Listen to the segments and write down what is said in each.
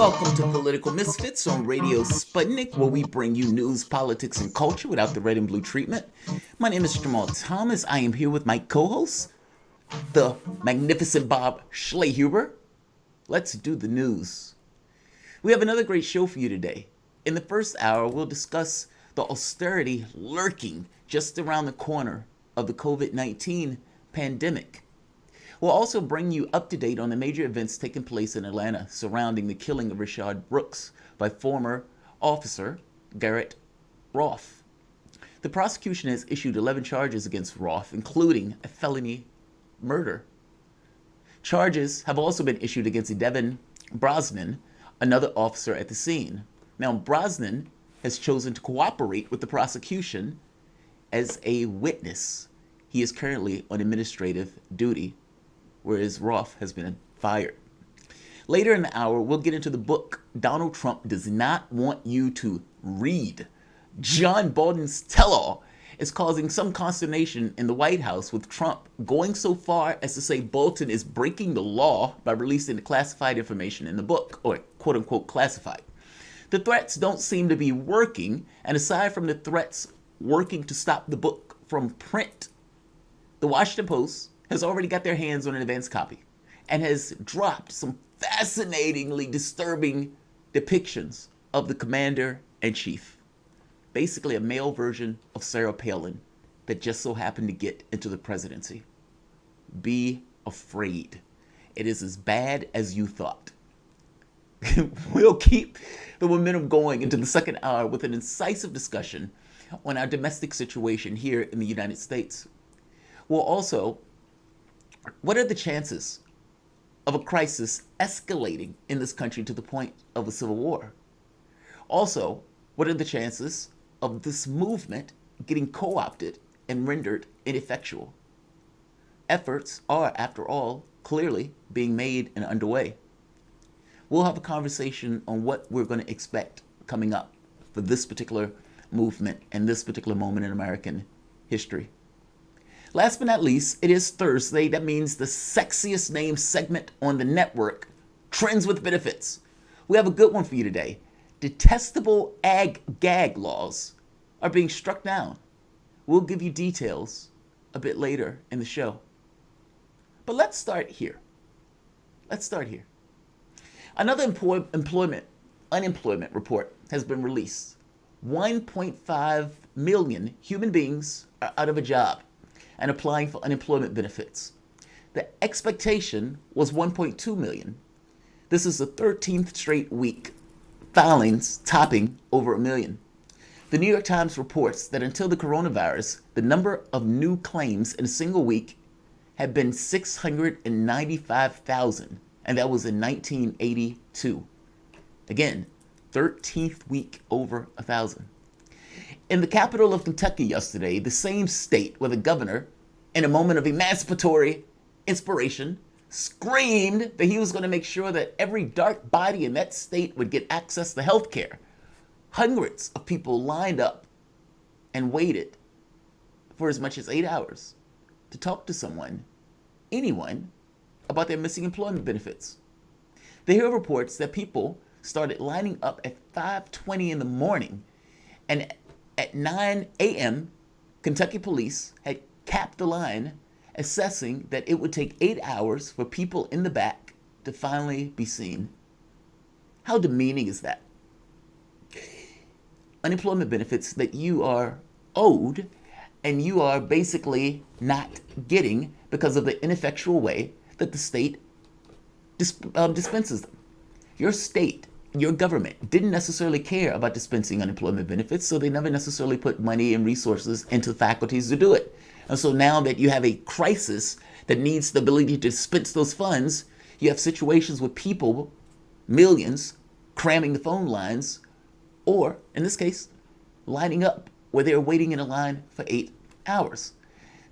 Welcome to Political Misfits on Radio Sputnik, where we bring you news, politics, and culture without the red and blue treatment. My name is Jamal Thomas. I am here with my co-host, the magnificent Bob Schlehuber. Let's do the news. We have another great show for you today. In the first hour, we'll discuss the austerity lurking just around the corner of the COVID-19 pandemic. We'll also bring you up to date on the major events taking place in Atlanta surrounding the killing of Rayshard Brooks by former officer Garrett Roth. The prosecution has issued 11 charges against Roth, including a felony murder. Charges have also been issued against Devin Brosnan, another officer at the scene. Now, Brosnan has chosen to cooperate with the prosecution as a witness. He is currently on administrative duty, whereas Roth has been fired. Later in the hour, we'll get into the book Donald Trump does not want you to read. John Bolton's tell-all is causing some consternation in the White House, with Trump going so far as to say Bolton is breaking the law by releasing the classified information in the book, or quote-unquote classified. The threats don't seem to be working, and aside from the threats working to stop the book from print, the Washington Post has already got their hands on an advance copy and has dropped some fascinatingly disturbing depictions of the commander-in-chief. Basically a male version of Sarah Palin that just so happened to get into the presidency. Be afraid. It is as bad as you thought. We'll keep the momentum going into the second hour with an incisive discussion on our domestic situation here in the United States. We'll also, what are the chances of a crisis escalating in this country to the point of a civil war? Also, what are the chances of this movement getting co-opted and rendered ineffectual? Efforts are, after all, clearly being made and underway. We'll have a conversation on what we're going to expect coming up for this particular movement and this particular moment in American history. Last but not least, it is Thursday. That means the sexiest name segment on the network, Trends with Benefits. We have a good one for you today. Detestable ag-gag laws are being struck down. We'll give you details a bit later in the show. But let's start here. Another unemployment report has been released. 1.5 million human beings are out of a job and applying for unemployment benefits. The expectation was 1.2 million. This is the 13th straight week, filings topping over 1 million. The New York Times reports that until the coronavirus, the number of new claims in a single week had been 695,000, and that was in 1982. Again, 13th week over 1,000. In the capital of Kentucky yesterday, the same state where the governor, in a moment of emancipatory inspiration, screamed that he was going to make sure that every dark body in that state would get access to health care. Hundreds of people lined up and waited for as much as 8 hours to talk to anyone, about their missing employment benefits. The Hill reports that people started lining up at 5:20 in the morning, and at 9 a.m., Kentucky police had capped the line, assessing that it would take 8 hours for people in the back to finally be seen. How demeaning is that? Unemployment benefits that you are owed and you are basically not getting because of the ineffectual way that the state dispenses them. Your state, your government didn't necessarily care about dispensing unemployment benefits, so they never necessarily put money and resources into faculties to do it. And so now that you have a crisis that needs the ability to dispense those funds, you have situations with people, millions, cramming the phone lines, or, in this case, lining up where they're waiting in a line for 8 hours.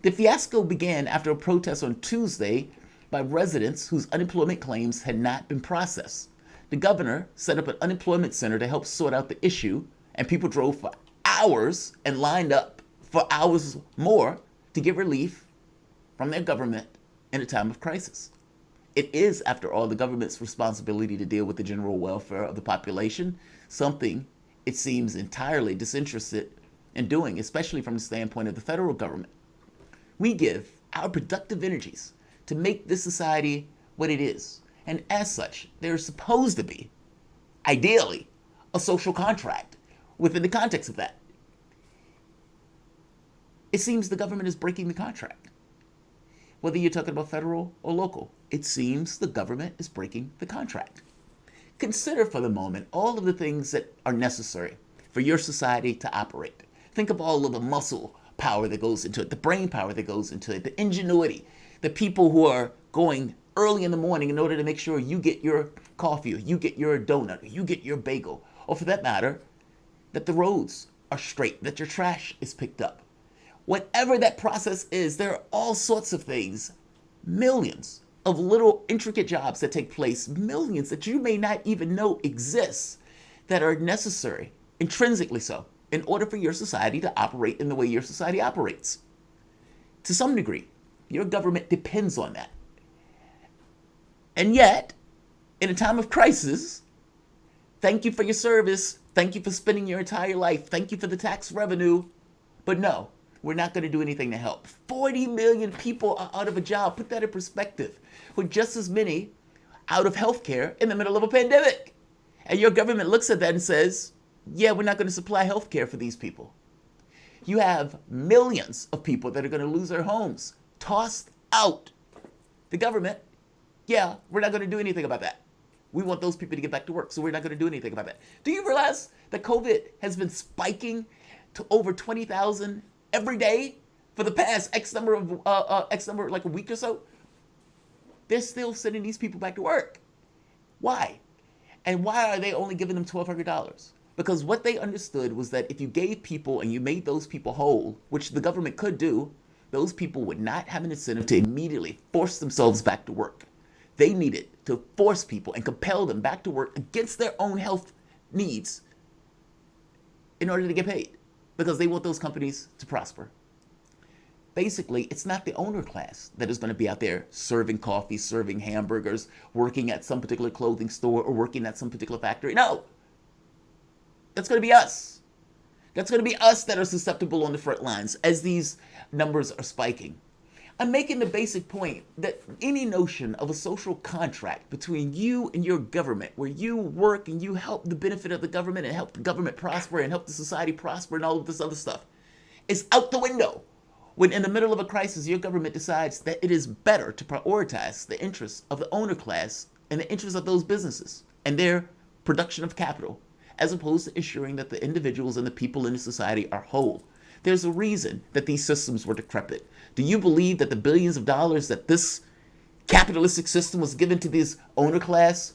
The fiasco began after a protest on Tuesday by residents whose unemployment claims had not been processed. The governor set up an unemployment center to help sort out the issue, and people drove for hours and lined up for hours more to get relief from their government in a time of crisis. It is, after all, the government's responsibility to deal with the general welfare of the population, something it seems entirely disinterested in doing, especially from the standpoint of the federal government. We give our productive energies to make this society what it is. And as such, there's supposed to be, ideally, a social contract within the context of that. It seems the government is breaking the contract. Whether you're talking about federal or local, it seems the government is breaking the contract. Consider for the moment all of the things that are necessary for your society to operate. Think of all of the muscle power that goes into it, the brain power that goes into it, the ingenuity, the people who are going early in the morning in order to make sure you get your coffee, or you get your donut, or you get your bagel, or for that matter, that the roads are straight, that your trash is picked up. Whatever that process is, there are all sorts of things, millions of little intricate jobs that take place, millions that you may not even know exist, that are necessary, intrinsically so, in order for your society to operate in the way your society operates. To some degree, your government depends on that. And yet, in a time of crisis, thank you for your service, thank you for spending your entire life, thank you for the tax revenue, but no, we're not going to do anything to help. 40 million people are out of a job. Put that in perspective. With just as many out of healthcare in the middle of a pandemic. And your government looks at that and says, yeah, we're not going to supply healthcare for these people. You have millions of people that are going to lose their homes, tossed out. The government, yeah, we're not going to do anything about that. We want those people to get back to work, so we're not going to do anything about that. Do you realize that COVID has been spiking to over 20,000 every day for the past X number, like a week or so? They're still sending these people back to work. Why? And why are they only giving them $1,200? Because what they understood was that if you gave people and you made those people whole, which the government could do, those people would not have an incentive to immediately force themselves back to work. They needed to force people and compel them back to work against their own health needs in order to get paid, because they want those companies to prosper. Basically, it's not the owner class that is going to be out there serving coffee, serving hamburgers, working at some particular clothing store, or working at some particular factory. No, that's going to be us. That's going to be us that are susceptible on the front lines as these numbers are spiking. I'm making the basic point that any notion of a social contract between you and your government, where you work and you help the benefit of the government and help the government prosper and help the society prosper and all of this other stuff, is out the window when in the middle of a crisis your government decides that it is better to prioritize the interests of the owner class and the interests of those businesses and their production of capital, as opposed to ensuring that the individuals and the people in the society are whole. There's a reason that these systems were decrepit. Do you believe that the billions of dollars that this capitalistic system was given to this owner class,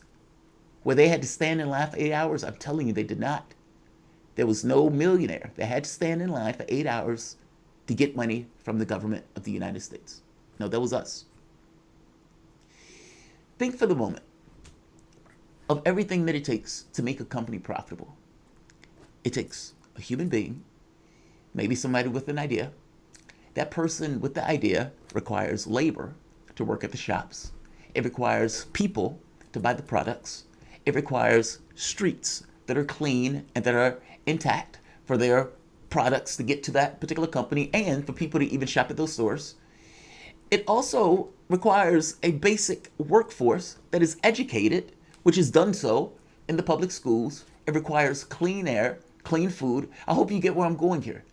where they had to stand in line for 8 hours? I'm telling you, they did not. There was no millionaire that had to stand in line for 8 hours to get money from the government of the United States. No, that was us. Think for the moment of everything that it takes to make a company profitable. It takes a human being, maybe somebody with an idea. That person with the idea requires labor to work at the shops. It requires people to buy the products. It requires streets that are clean and that are intact for their products to get to that particular company and for people to even shop at those stores. It also requires a basic workforce that is educated, which is done so in the public schools. It requires clean air, clean food. I hope you get where I'm going here.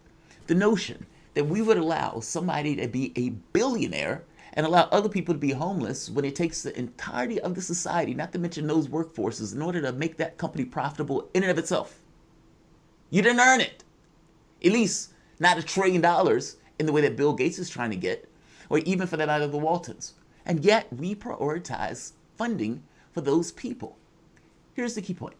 The notion that we would allow somebody to be a billionaire and allow other people to be homeless when it takes the entirety of the society, not to mention those workforces, in order to make that company profitable in and of itself. You didn't earn it. At least not $1 trillion in the way that Bill Gates is trying to get, or even for that matter the Waltons. And yet we prioritize funding for those people. Here's the key point.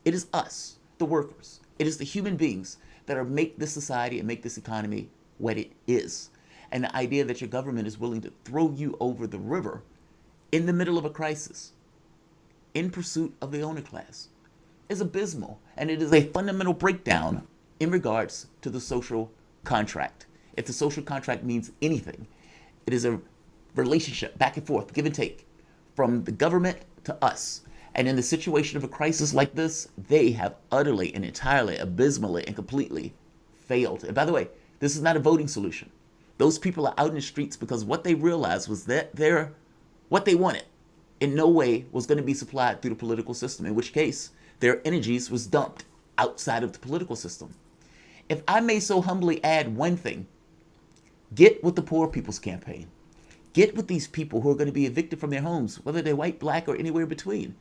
It is us, the workers. It is the human beings that are make this society and make this economy what it is. And the idea that your government is willing to throw you over the river in the middle of a crisis in pursuit of the owner class is abysmal. And it is a fundamental breakdown in regards to the social contract. If the social contract means anything, it is a relationship back and forth, give and take, from the government to us. And in the situation of a crisis like this, they have utterly and entirely, abysmally, and completely failed. And by the way, this is not a voting solution. Those people are out in the streets because what they realized was that what they wanted in no way was going to be supplied through the political system, in which case their energies was dumped outside of the political system. If I may so humbly add one thing, get with the Poor People's Campaign. Get with these people who are going to be evicted from their homes, whether they're white, black, or anywhere in between.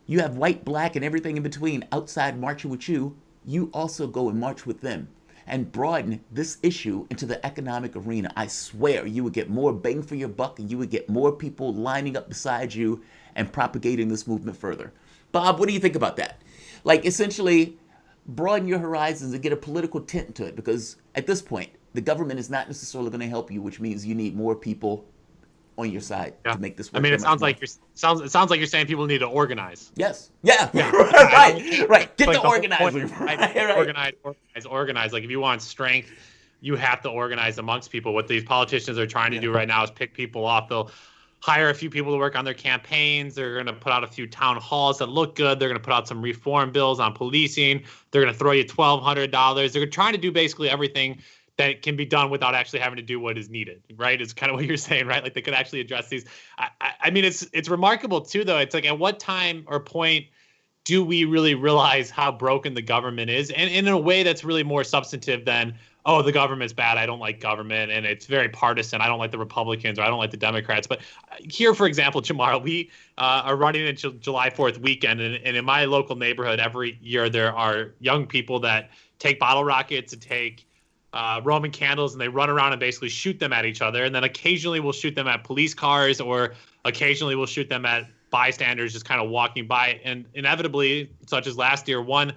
You have white, black, and everything in between outside marching with you. You also go and march with them and broaden this issue into the economic arena. I swear you would get more bang for your buck, and you would get more people lining up beside you and propagating this movement further. Bob, what do you think about that? Like, essentially, broaden your horizons and get a political tint to it, because at this point, the government is not necessarily going to help you, which means you need more people on your side to make this work. I mean, it sounds like you're saying people need to organize. Yes. Yeah. right. Get the organizing. Organize. Like, if you want strength, you have to organize amongst people. What these politicians are trying to do right now is pick people off. They'll hire a few people to work on their campaigns. They're going to put out a few town halls that look good. They're going to put out some reform bills on policing. They're going to throw you $1,200. They're trying to do basically everything that can be done without actually having to do what is needed, right? It's kind of what you're saying, right? Like, they could actually address these. I mean, it's remarkable too, though. It's like, at what time or point do we really realize how broken the government is? And in a way that's really more substantive than, oh, the government's bad, I don't like government, and it's very partisan, I don't like the Republicans, or I don't like the Democrats. But here, for example, Jamar, we are running into July 4th weekend, and in my local neighborhood, every year there are young people that take bottle rockets and take Roman candles, and they run around and basically shoot them at each other. And then occasionally we'll shoot them at police cars, or occasionally we'll shoot them at bystanders just kind of walking by. And inevitably, such as last year, one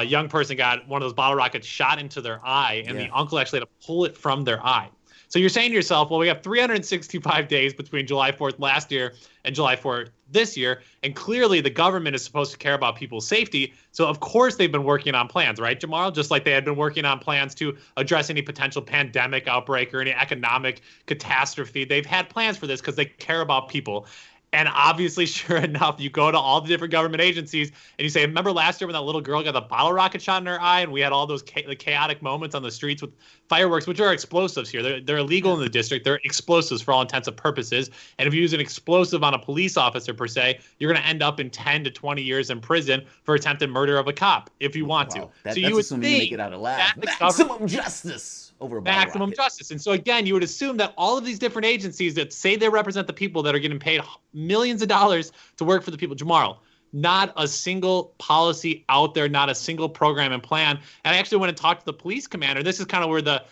young person got one of those bottle rockets shot into their eye, and the uncle actually had to pull it from their eye. So you're saying to yourself, well, we have 365 days between July 4th last year and July 4th this year, and clearly the government is supposed to care about people's safety. So of course they've been working on plans, right, Jamal? Just like they had been working on plans to address any potential pandemic outbreak or any economic catastrophe. They've had plans for this because they care about people. And obviously, sure enough, you go to all the different government agencies and you say, remember last year when that little girl got the bottle rocket shot in her eye, and we had all those chaotic moments on the streets with fireworks, which are explosives here. They're illegal in the district. They're explosives for all intents and purposes. And if you use an explosive on a police officer, per se, you're going to end up in 10 to 20 years in prison for attempted murder of a cop if you want to. That's you would assuming you make it out alive. Maximum justice. Maximum justice. And so again, you would assume that all of these different agencies that say they represent the people that are getting paid millions of dollars to work for the people, Jamar, not a single policy out there, not a single program and plan. And I actually went and talked to the police commander. This is kind of where the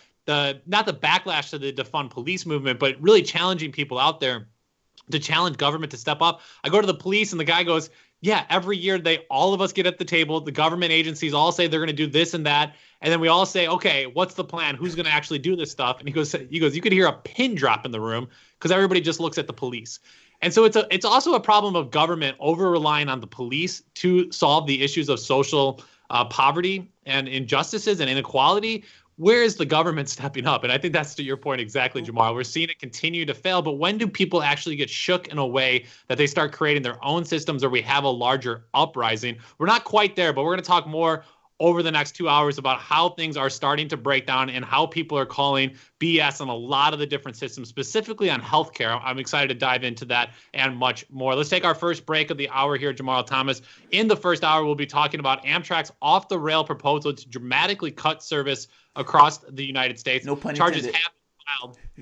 not the backlash to the defund police movement, but really challenging people out there to challenge government to step up. I go to the police and the guy goes, yeah, every year all of us get at the table. The government agencies all say they're going to do this and that. And then we all say, okay, what's the plan? Who's going to actually do this stuff? And he goes, you could hear a pin drop in the room because everybody just looks at the police. And so it's also a problem of government over-relying on the police to solve the issues of social poverty and injustices and inequality. Where is the government stepping up? And I think that's to your point exactly, Jamal. We're seeing it continue to fail. But when do people actually get shook in a way that they start creating their own systems, or we have a larger uprising? We're not quite there, but we're going to talk more over the next 2 hours about how things are starting to break down and how people are calling BS on a lot of the different systems, specifically on healthcare. I'm excited to dive into that and much more. Let's take our first break of the hour here, Jamal Thomas. In the first hour, we'll be talking about Amtrak's off-the-rail proposal to dramatically cut service across the United States. No pun Charges intended. have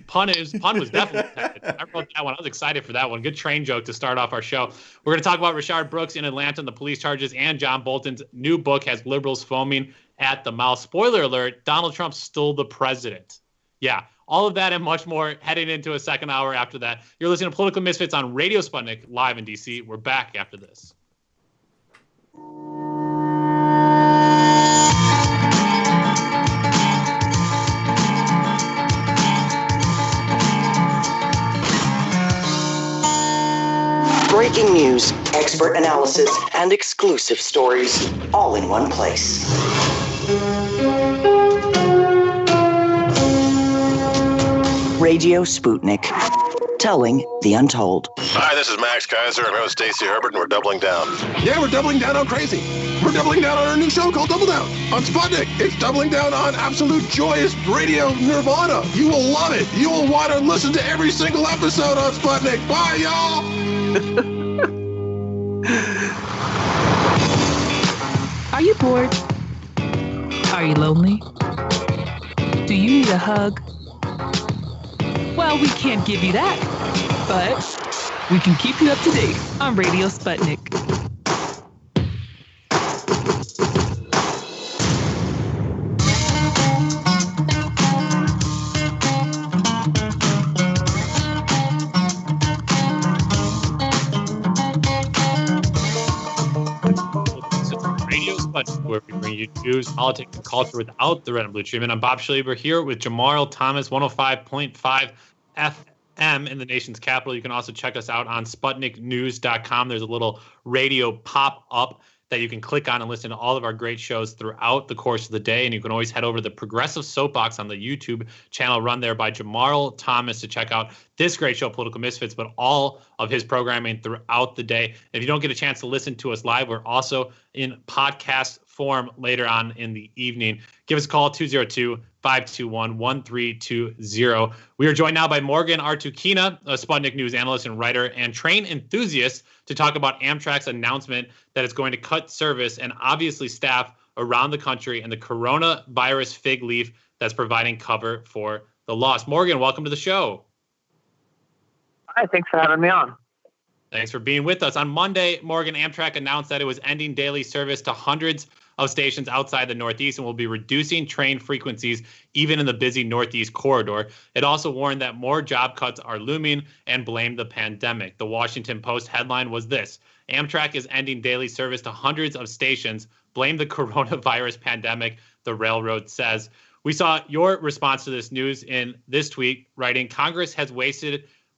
Pun was definitely intended. I wrote that one. I was excited for that one. Good train joke to start off our show. We're going to talk about Rashard Brooks in Atlanta and the police charges, and John Bolton's new book has liberals foaming at the mouth. Spoiler alert, Donald Trump stole the president. Yeah, all of that and much more heading into a second hour after that. You're listening to Political Misfits on Radio Sputnik, live in D.C. We're back after this. Breaking news, expert analysis, and exclusive stories, all in one place. Radio Sputnik. telling the untold. Hi, this is Max Kaiser. I'm here with Stacey Herbert, and we're doubling down. Yeah, we're doubling down on crazy. We're doubling down on our new show called Double Down on Sputnik. It's doubling down on absolute joyous radio nirvana. You will love it. You will want to listen to every single episode on Sputnik. Bye, y'all. Are you bored? Are you lonely? Do you need a hug? Well, we can't give you that, but we can keep you up to date on Radio Sputnik. Where we bring you news, politics, and culture without the red and blue treatment. I'm Bob Schlieber here with Jamarl Thomas, 105.5 FM in the nation's capital. You can also check us out on SputnikNews.com. There's a little radio pop-up that you can click on and listen to all of our great shows throughout the course of the day. And you can always head over to the Progressive Soapbox on the YouTube channel run there by Jamarl Thomas to check out this great show, Political Misfits, but all of his programming throughout the day. If you don't get a chance to listen to us live, we're also in podcast form later on in the evening. Give us a call, 202-521-1320. We are joined now by Morgan Artukina, a Sputnik News analyst and writer and train enthusiast, to talk about Amtrak's announcement that it's going to cut service and obviously staff around the country and the coronavirus fig leaf that's providing cover for the loss. Morgan, welcome to the show. Hi, thanks for having me on. Thanks for being with us. On Monday, Morgan, Amtrak announced that it was ending daily service to hundreds of stations outside the Northeast and will be reducing train frequencies even in the busy Northeast corridor. It also warned that more job cuts are looming and blamed the pandemic. The Washington Post headline was this: Amtrak is ending daily service to hundreds of stations. Blame the coronavirus pandemic, the railroad says. We saw your response to this news in this tweet, writing, Congress has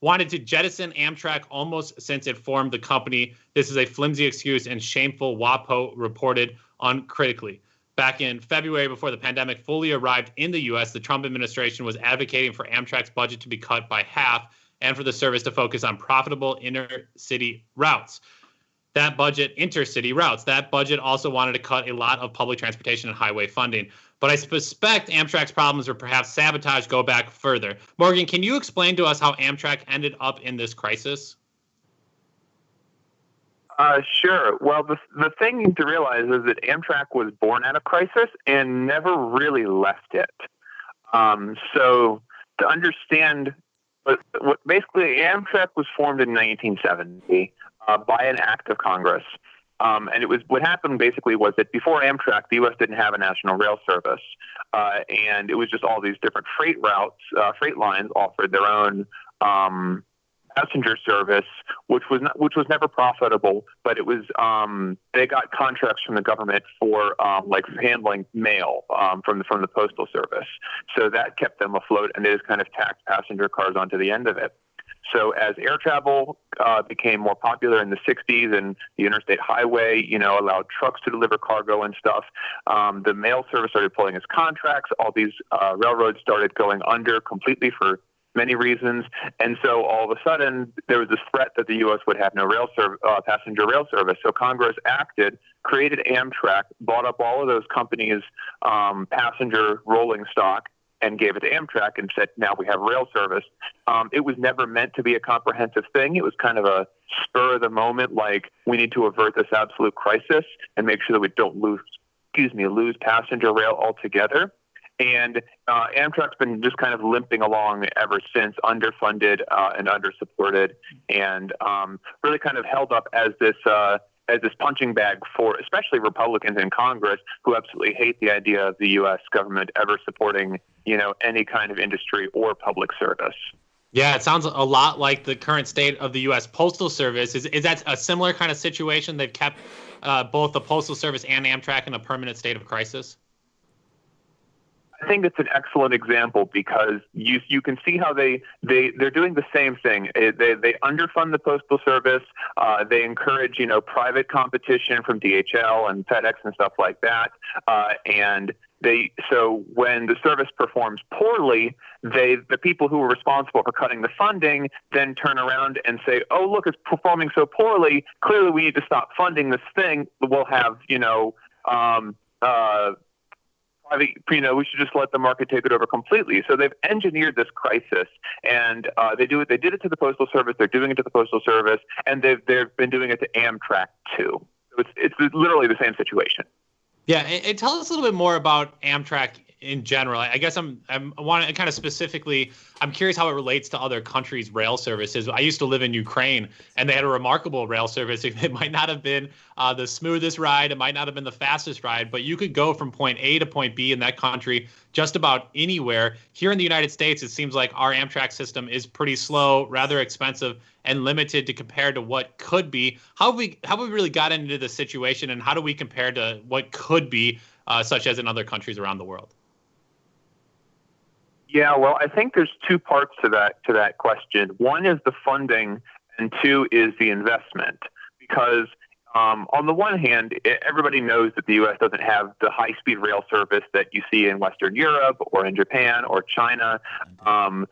wanted to jettison Amtrak almost since it formed the company. This is a flimsy excuse and shameful, WAPO reported uncritically. Back in February, before the pandemic fully arrived in the U.S., the Trump administration was advocating for Amtrak's budget to be cut by half and for the service to focus on profitable intercity routes. That budget also wanted to cut a lot of public transportation and highway funding. But I suspect Amtrak's problems or perhaps sabotage go back further. Morgan, can you explain to us how Amtrak ended up in this crisis? Sure. Well, the thing to realize is that Amtrak was born out of crisis and never really left it. So to understand, what basically Amtrak was formed in 1970 by an act of Congress. And it was what happened basically was that before Amtrak, the U.S. didn't have a national rail service, and it was just all these different freight routes, freight lines offered their own passenger service, which was never profitable. But it was they got contracts from the government for like handling mail from the postal service, so that kept them afloat, and they just kind of tacked passenger cars onto the end of it. So as air travel became more popular in the 60s and the interstate highway, allowed trucks to deliver cargo and stuff, the mail service started pulling its contracts. All these railroads started going under completely for many reasons. And so all of a sudden, there was this threat that the U.S. would have no passenger rail service. So Congress acted, created Amtrak, bought up all of those companies' passenger rolling stock, and gave it to Amtrak and said, now we have rail service. It was never meant to be a comprehensive thing. It was kind of a spur of the moment, like we need to avert this absolute crisis and make sure that we don't lose passenger rail altogether. And Amtrak's been just kind of limping along ever since, underfunded and undersupported, and really kind of held up as this punching bag for especially Republicans in Congress who absolutely hate the idea of the U.S. government ever supporting, any kind of industry or public service. Yeah, it sounds a lot like the current state of the U.S. Postal Service. Is that a similar kind of situation? They've kept both the Postal Service and Amtrak in a permanent state of crisis? I think it's an excellent example because you can see how they're doing the same thing. They underfund the Postal Service. They encourage, private competition from DHL and FedEx and stuff like that. And So when the service performs poorly, the people who were responsible for cutting the funding then turn around and say, "Oh, look, it's performing so poorly. Clearly, we need to stop funding this thing. We'll have, we should just let the market take it over completely." So they've engineered this crisis, and they did it to the Postal Service. They're doing it to the Postal Service, and they've been doing it to Amtrak too. So it's literally the same situation. Yeah, and tell us a little bit more about Amtrak in general. I guess I want to kind of specifically, I'm curious how it relates to other countries' rail services. I used to live in Ukraine, and they had a remarkable rail service. It might not have been the smoothest ride. It might not have been the fastest ride, but you could go from point A to point B in that country just about anywhere. Here in the United States, it seems like our Amtrak system is pretty slow, rather expensive, and limited to compare to what could be. How have we really got into this situation, and how do we compare to what could be, such as in other countries around the world? Yeah, well, I think there's two parts to that question. One is the funding, and two is the investment. Because on the one hand, everybody knows that the U.S. doesn't have the high-speed rail service that you see in Western Europe or in Japan or China, and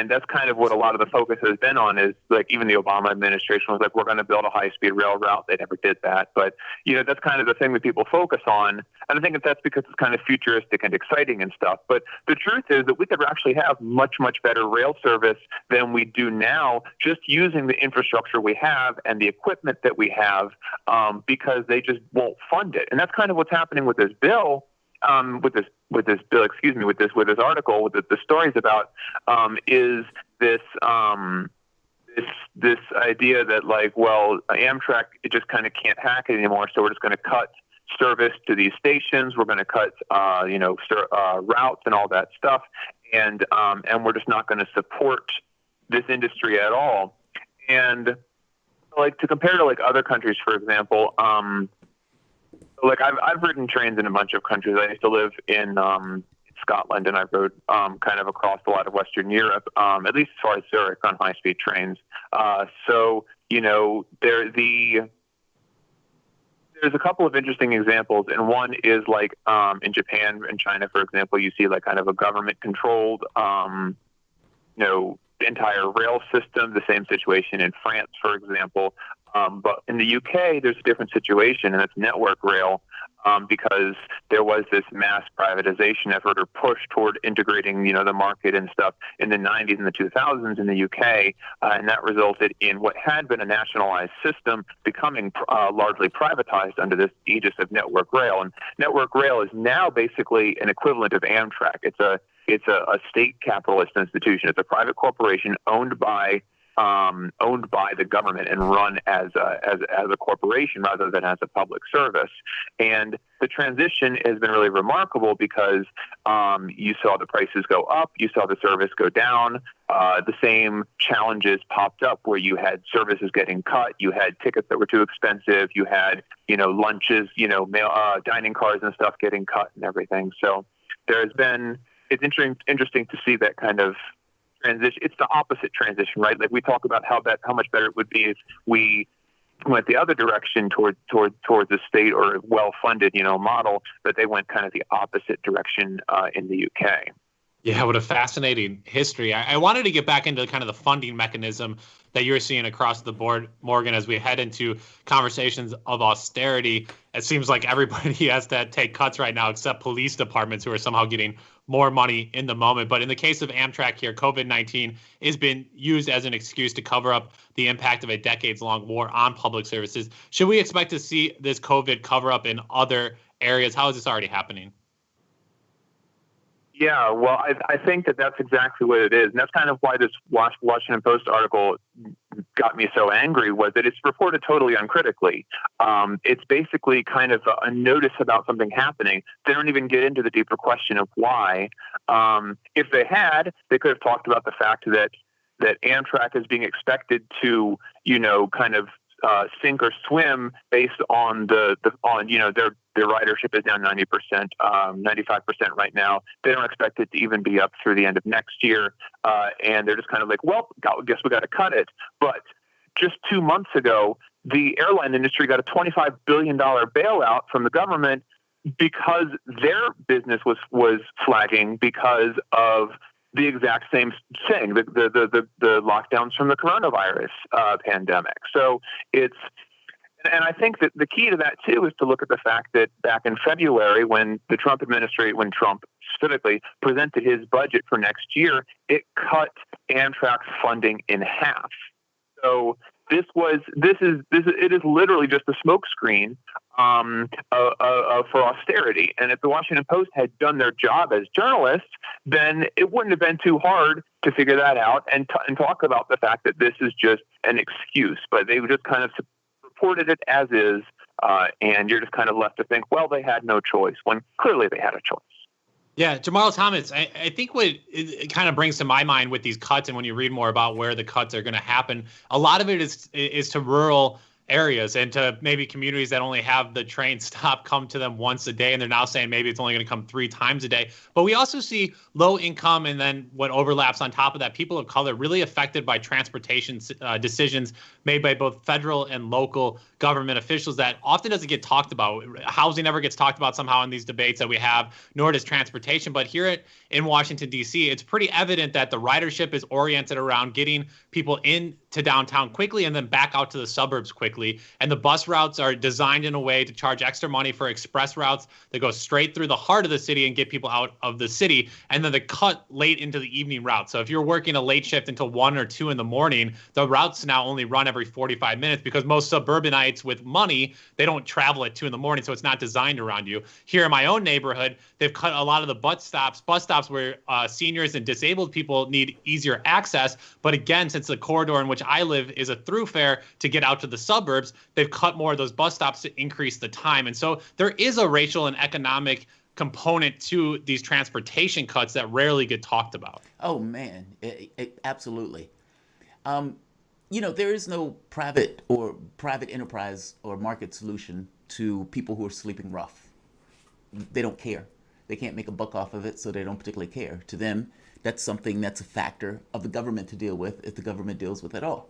that's kind of what a lot of the focus has been on. Is like even the Obama administration was like, we're going to build a high-speed rail route. They never did that, but that's kind of the thing that people focus on, and I think that's because it's kind of futuristic and exciting and stuff. But the truth is that we could actually have much better rail service than we do now, just using the infrastructure we have and the equipment that we have, because they just won't fund it, and that's kind of what's happening with this bill. With this article, with the stories about, is this idea that Amtrak, it just kind of can't hack it anymore, so we're just going to cut service to these stations. We're going to cut routes and all that stuff, and we're just not going to support this industry at all. And to compare to other countries, for example. I've ridden trains in a bunch of countries. I used to live in Scotland, and I rode kind of across a lot of Western Europe, at least as far as Zurich, on high-speed trains. There's a couple of interesting examples, and one is in Japan and China, for example, you see kind of a government-controlled, entire rail system. The same situation in France, for example. But in the UK, there's a different situation, and it's network rail, because there was this mass privatization effort or push toward integrating, the market and stuff in the 90s and the 2000s in the UK, and that resulted in what had been a nationalized system becoming largely privatized under this aegis of network rail. And network rail is now basically an equivalent of Amtrak. It's a state capitalist institution. It's a private corporation owned by the government and run as a corporation rather than as a public service. And the transition has been really remarkable because you saw the prices go up, you saw the service go down. The same challenges popped up where you had services getting cut, you had tickets that were too expensive, you had lunches, dining cars and stuff getting cut and everything. So it's interesting to see that kind of transition. It's the opposite transition, right? We talk about how much better it would be if we went the other direction towards a state or a well-funded, model, but they went kind of the opposite direction in the UK. Yeah, what a fascinating history. I wanted to get back into kind of the funding mechanism that you're seeing across the board, Morgan, as we head into conversations of austerity. It seems like everybody has to take cuts right now, except police departments who are somehow getting more money in the moment. But in the case of Amtrak here, COVID-19 has been used as an excuse to cover up the impact of a decades-long war on public services. Should we expect to see this COVID cover-up in other areas? How is this already happening? Yeah, well, I think that's exactly what it is. And that's kind of why this Washington Post article got me so angry, was that it's reported totally uncritically. It's basically kind of a notice about something happening. They don't even get into the deeper question of why. If they had, they could have talked about the fact that Amtrak is being expected to, kind of sink or swim based on their ridership is down 90%, 95% right now. They don't expect it to even be up through the end of next year. And they're just kind of like, well, guess we got to cut it. But just 2 months ago, the airline industry got a $25 billion bailout from the government because their business was flagging because of the exact same thing, the lockdowns from the coronavirus pandemic. So and I think that the key to that too is to look at the fact that back in February, when Trump specifically presented his budget for next year, it cut Amtrak's funding in half. So it is literally just a smokescreen for austerity. And if the Washington Post had done their job as journalists, then it wouldn't have been too hard to figure that out and talk about the fact that this is just an excuse. But they just kind of reported it as is, and you're just kind of left to think, well, they had no choice, when clearly they had a choice. Yeah, Jamal Thomas, I think what it kind of brings to my mind with these cuts, and when you read more about where the cuts are going to happen, a lot of it is to rural areas and to maybe communities that only have the train stop come to them once a day, and they're now saying maybe it's only going to come 3 times a day. But we also see low income, and then what overlaps on top of that, people of color really affected by transportation decisions made by both federal and local government officials that often doesn't get talked about. Housing never gets talked about somehow in these debates that we have, nor does transportation. But here in Washington, D.C., it's pretty evident that the ridership is oriented around getting people into downtown quickly and then back out to the suburbs quickly. And the bus routes are designed in a way to charge extra money for express routes that go straight through the heart of the city and get people out of the city. And then they cut late into the evening route. So if you're working a late shift until 1 or 2 in the morning, the routes now only run every 45 minutes because most suburbanites with money, they don't travel at 2 in the morning. So it's not designed around you. Here in my own neighborhood, they've cut a lot of the bus stops where seniors and disabled people need easier access. But again, since the corridor in which I live is a thoroughfare to get out to the suburbs, they've cut more of those bus stops to increase the time. And so there is a racial and economic component to these transportation cuts that rarely get talked about. Oh, man, absolutely. There is no private enterprise or market solution to people who are sleeping rough. They don't care. They can't make a buck off of it, so they don't particularly care. To them, that's something that's a factor of the government to deal with, if the government deals with it at all.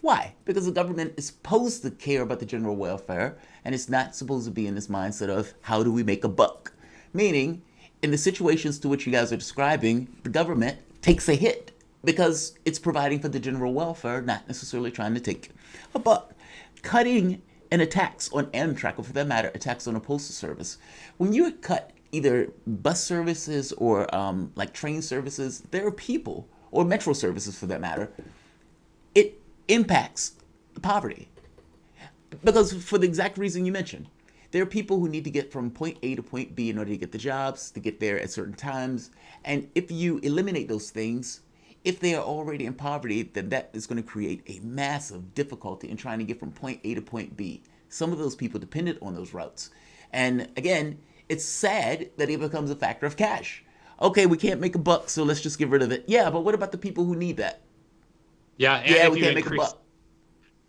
Why? Because the government is supposed to care about the general welfare, and it's not supposed to be in this mindset of how do we make a buck. Meaning, in the situations to which you guys are describing, the government takes a hit because it's providing for the general welfare, not necessarily trying to take a buck. Cutting an tax on Amtrak, or for that matter, a tax on a postal service, when you cut either bus services or like train services, there are people, or metro services for that matter, it impacts poverty. Because for the exact reason you mentioned, there are people who need to get from point A to point B in order to get the jobs, to get there at certain times. And if you eliminate those things, if they are already in poverty, then that is going to create a massive difficulty in trying to get from point A to point B. Some of those people depended on those routes. And again, it's sad that it becomes a factor of cash. Okay, we can't make a buck, so let's just get rid of it. Yeah, but what about the people who need that? Yeah, we can't make a buck.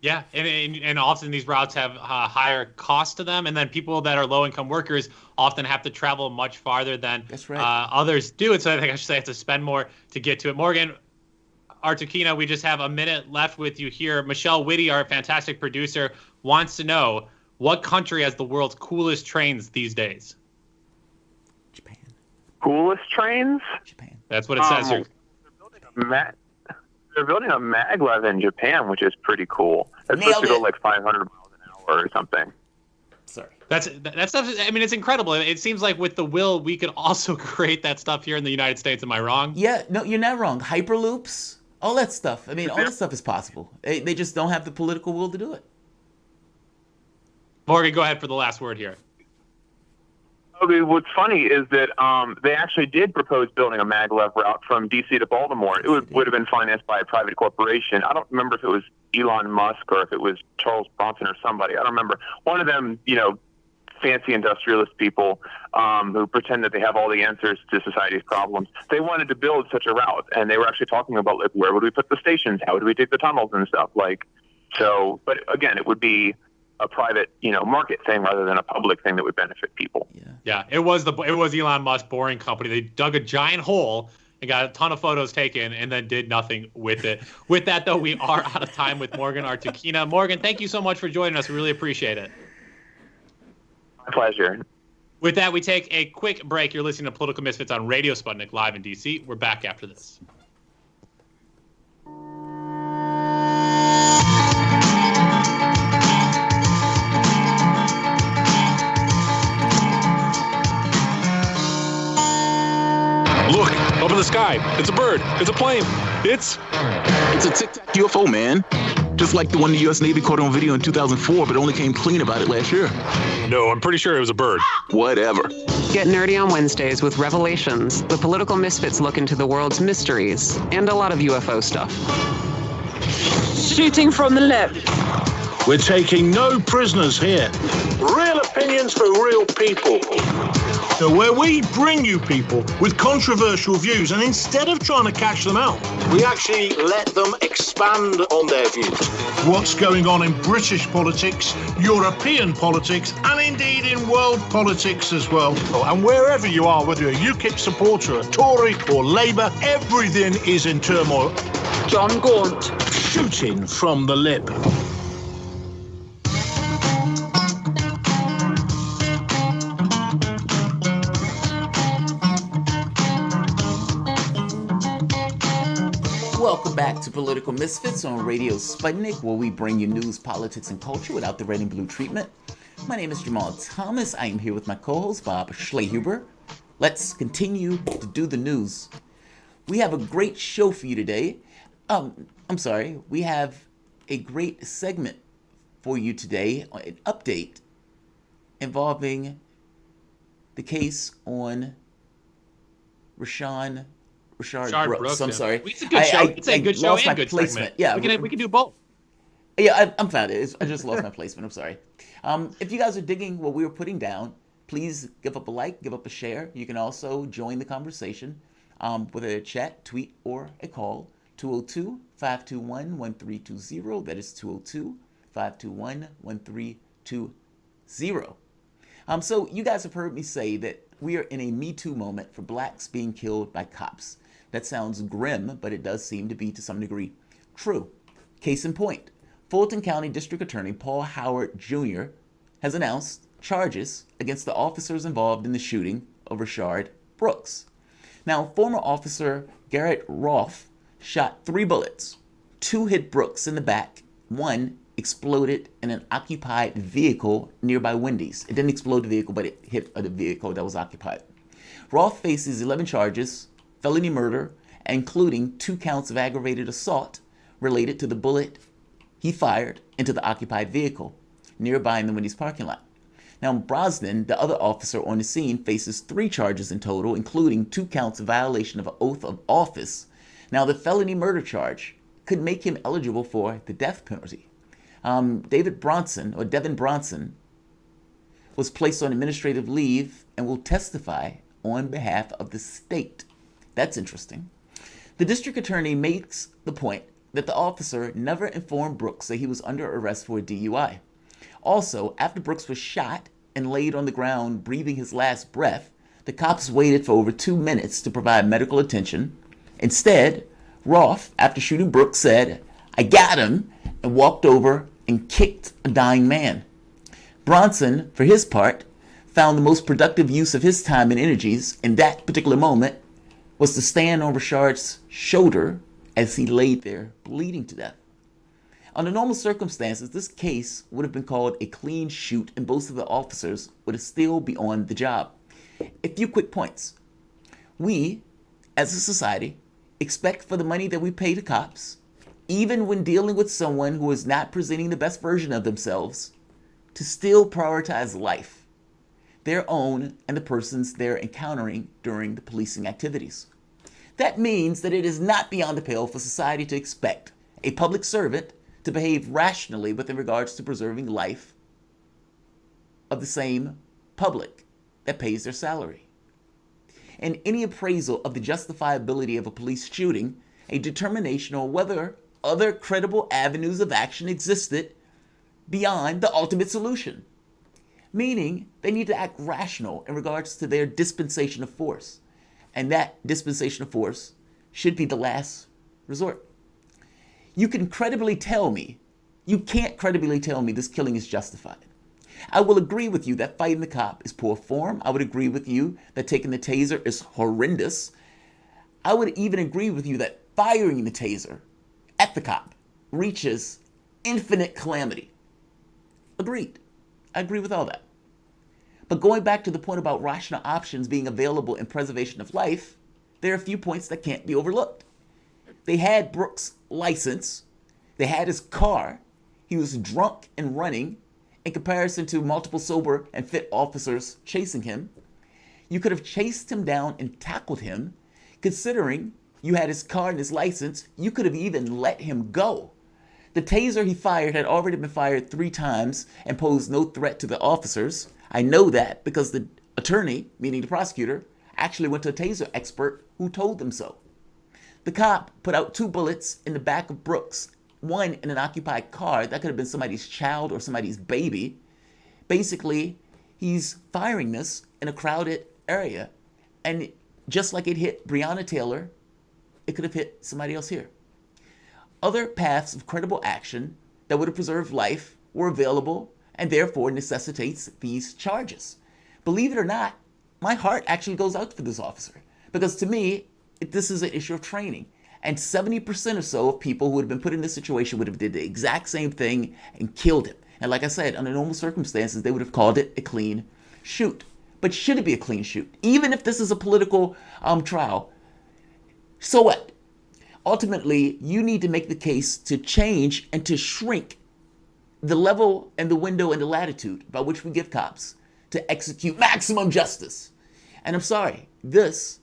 Yeah, and often these routes have higher cost to them, and then people that are low-income workers often have to travel much farther than others do. And so I think I should say have to spend more to get to it. Morgan Artukina, we just have a minute left with you here. Michelle Whitty, our fantastic producer, wants to know what country has the world's coolest trains these days? Japan. Coolest trains? Japan. That's what it says here. They're building a maglev in Japan, which is pretty cool. It's supposed to go like 500 miles an hour or something. Sorry. That stuff, I mean, it's incredible. It seems like with the will, we could also create that stuff here in the United States. Am I wrong? Yeah, no, you're not wrong. Hyperloops, all that stuff. I mean, all that stuff is possible. They just don't have the political will to do it. Morgan, go ahead for the last word here. Okay, what's funny is that they actually did propose building a maglev route from D.C. to Baltimore. It would have been financed by a private corporation. I don't remember if it was Elon Musk or if it was Charles Bronson or somebody. I don't remember. One of them, fancy industrialist people who pretend that they have all the answers to society's problems. They wanted to build such a route, and they were actually talking about, like, where would we put the stations? How would we take the tunnels and stuff? But again, it would be a private, market thing rather than a public thing that would benefit people. Yeah, it was Elon Musk Boring Company. They dug a giant hole and got a ton of photos taken and then did nothing with it. With that, though, we are out of time with Morgan Artukina. Morgan, thank you so much for joining us. We really appreciate it. My pleasure. With that, we take a quick break. You're listening to Political Misfits on Radio Sputnik live in DC. We're back after this. Look, up in the sky. It's a bird. It's a plane. It's a Tic-Tac UFO, man. Just like the one the U.S. Navy caught on video in 2004, but only came clean about it last year. No, I'm pretty sure it was a bird. Whatever. Get nerdy on Wednesdays with Revelations. The Political Misfits look into the world's mysteries and a lot of UFO stuff. Shooting from the lip. We're taking no prisoners here. Real opinions for real people. So where we bring you people with controversial views, and instead of trying to catch them out, We actually let them expand on their views. what's going on in British politics, European politics, and indeed in world politics as well. And wherever you are, whether you're a UKIP supporter, a Tory or Labour, everything is in turmoil. John Gaunt. Shooting from the lip. Welcome back to Political Misfits on Radio Sputnik, where we bring you news, politics, and culture without the red and blue treatment. My name is Jamal Thomas. I am here with my co-host, Bob Schlehuber. Let's continue to do the news. We have a great show for you today. We have a great segment for you today, an update involving the case on Rashard Brooks. I'm sorry. It's a good show. It's a good show and good segment. Yeah, we can do both. Yeah, I'm found it. I just lost my placement. I'm sorry. If you guys are digging what we were putting down, please give up a like, give up a share. You can also join the conversation with a chat, tweet, or a call. 202-521-1320. That is 202-521-1320. So you guys have heard me say that we are in a Me Too moment for blacks being killed by cops. That sounds grim, but it does seem to be to some degree true. Case in point, Fulton County District Attorney Paul Howard Jr. has announced charges against the officers involved in the shooting of Rashard Brooks. Now, former officer Garrett Rolfe shot 3 bullets. 2 hit Brooks in the back. 1 exploded in an occupied vehicle nearby Wendy's. It didn't explode the vehicle, but it hit a vehicle that was occupied. Rolfe faces 11 charges, felony murder, including 2 counts of aggravated assault related to the bullet he fired into the occupied vehicle nearby in the Wendy's parking lot. Now, Brosnan, the other officer on the scene, faces 3 charges in total, including 2 counts of violation of an oath of office. Now, the felony murder charge could make him eligible for the death penalty. Devin Bronson was placed on administrative leave and will testify on behalf of the state. That's interesting. The district attorney makes the point that the officer never informed Brooks that he was under arrest for a DUI. Also, after Brooks was shot and laid on the ground breathing his last breath, the cops waited for over 2 minutes to provide medical attention. Instead, Rolfe, after shooting Brooks, said, "I got him," and walked over and kicked a dying man. Bronson, for his part, found the most productive use of his time and energies in that particular moment was to stand on Rashard's shoulder as he laid there bleeding to death. Under normal circumstances, this case would have been called a clean shoot and both of the officers would still be on the job. A few quick points. We, as a society, expect for the money that we pay to cops, even when dealing with someone who is not presenting the best version of themselves, to still prioritize life, their own and the persons they're encountering during the policing activities. That means that it is not beyond the pale for society to expect a public servant to behave rationally with regards to preserving life of the same public that pays their salary. In any appraisal of the justifiability of a police shooting, a determination on whether other credible avenues of action existed beyond the ultimate solution. Meaning, they need to act rational in regards to their dispensation of force. And that dispensation of force should be the last resort. You can't credibly tell me this killing is justified. I will agree with you that fighting the cop is poor form. I would agree with you that taking the taser is horrendous. I would even agree with you that firing the taser at the cop reaches infinite calamity. Agreed. I agree with all that. But going back to the point about rational options being available in preservation of life, there are a few points that can't be overlooked. They had Brooks' license. They had his car. He was drunk and running in comparison to multiple sober and fit officers chasing him. You could have chased him down and tackled him. Considering you had his car and his license, you could have even let him go. The taser he fired had already been fired 3 times and posed no threat to the officers. I know that because the attorney, meaning the prosecutor, actually went to a taser expert who told them so. The cop put out 2 bullets in the back of Brooks, one in an occupied car. That could have been somebody's child or somebody's baby. Basically, he's firing this in a crowded area. And just like it hit Breonna Taylor, it could have hit somebody else here. Other paths of credible action that would have preserved life were available and therefore necessitates these charges. Believe it or not, my heart actually goes out for this officer because to me, this is an issue of training. And 70% or so of people who would have been put in this situation would have did the exact same thing and killed him. And like I said, under normal circumstances, they would have called it a clean shoot. But should it be a clean shoot? Even if this is a political trial, so what? Ultimately, you need to make the case to change and to shrink the level and the window and the latitude by which we give cops to execute maximum justice. And I'm sorry, this,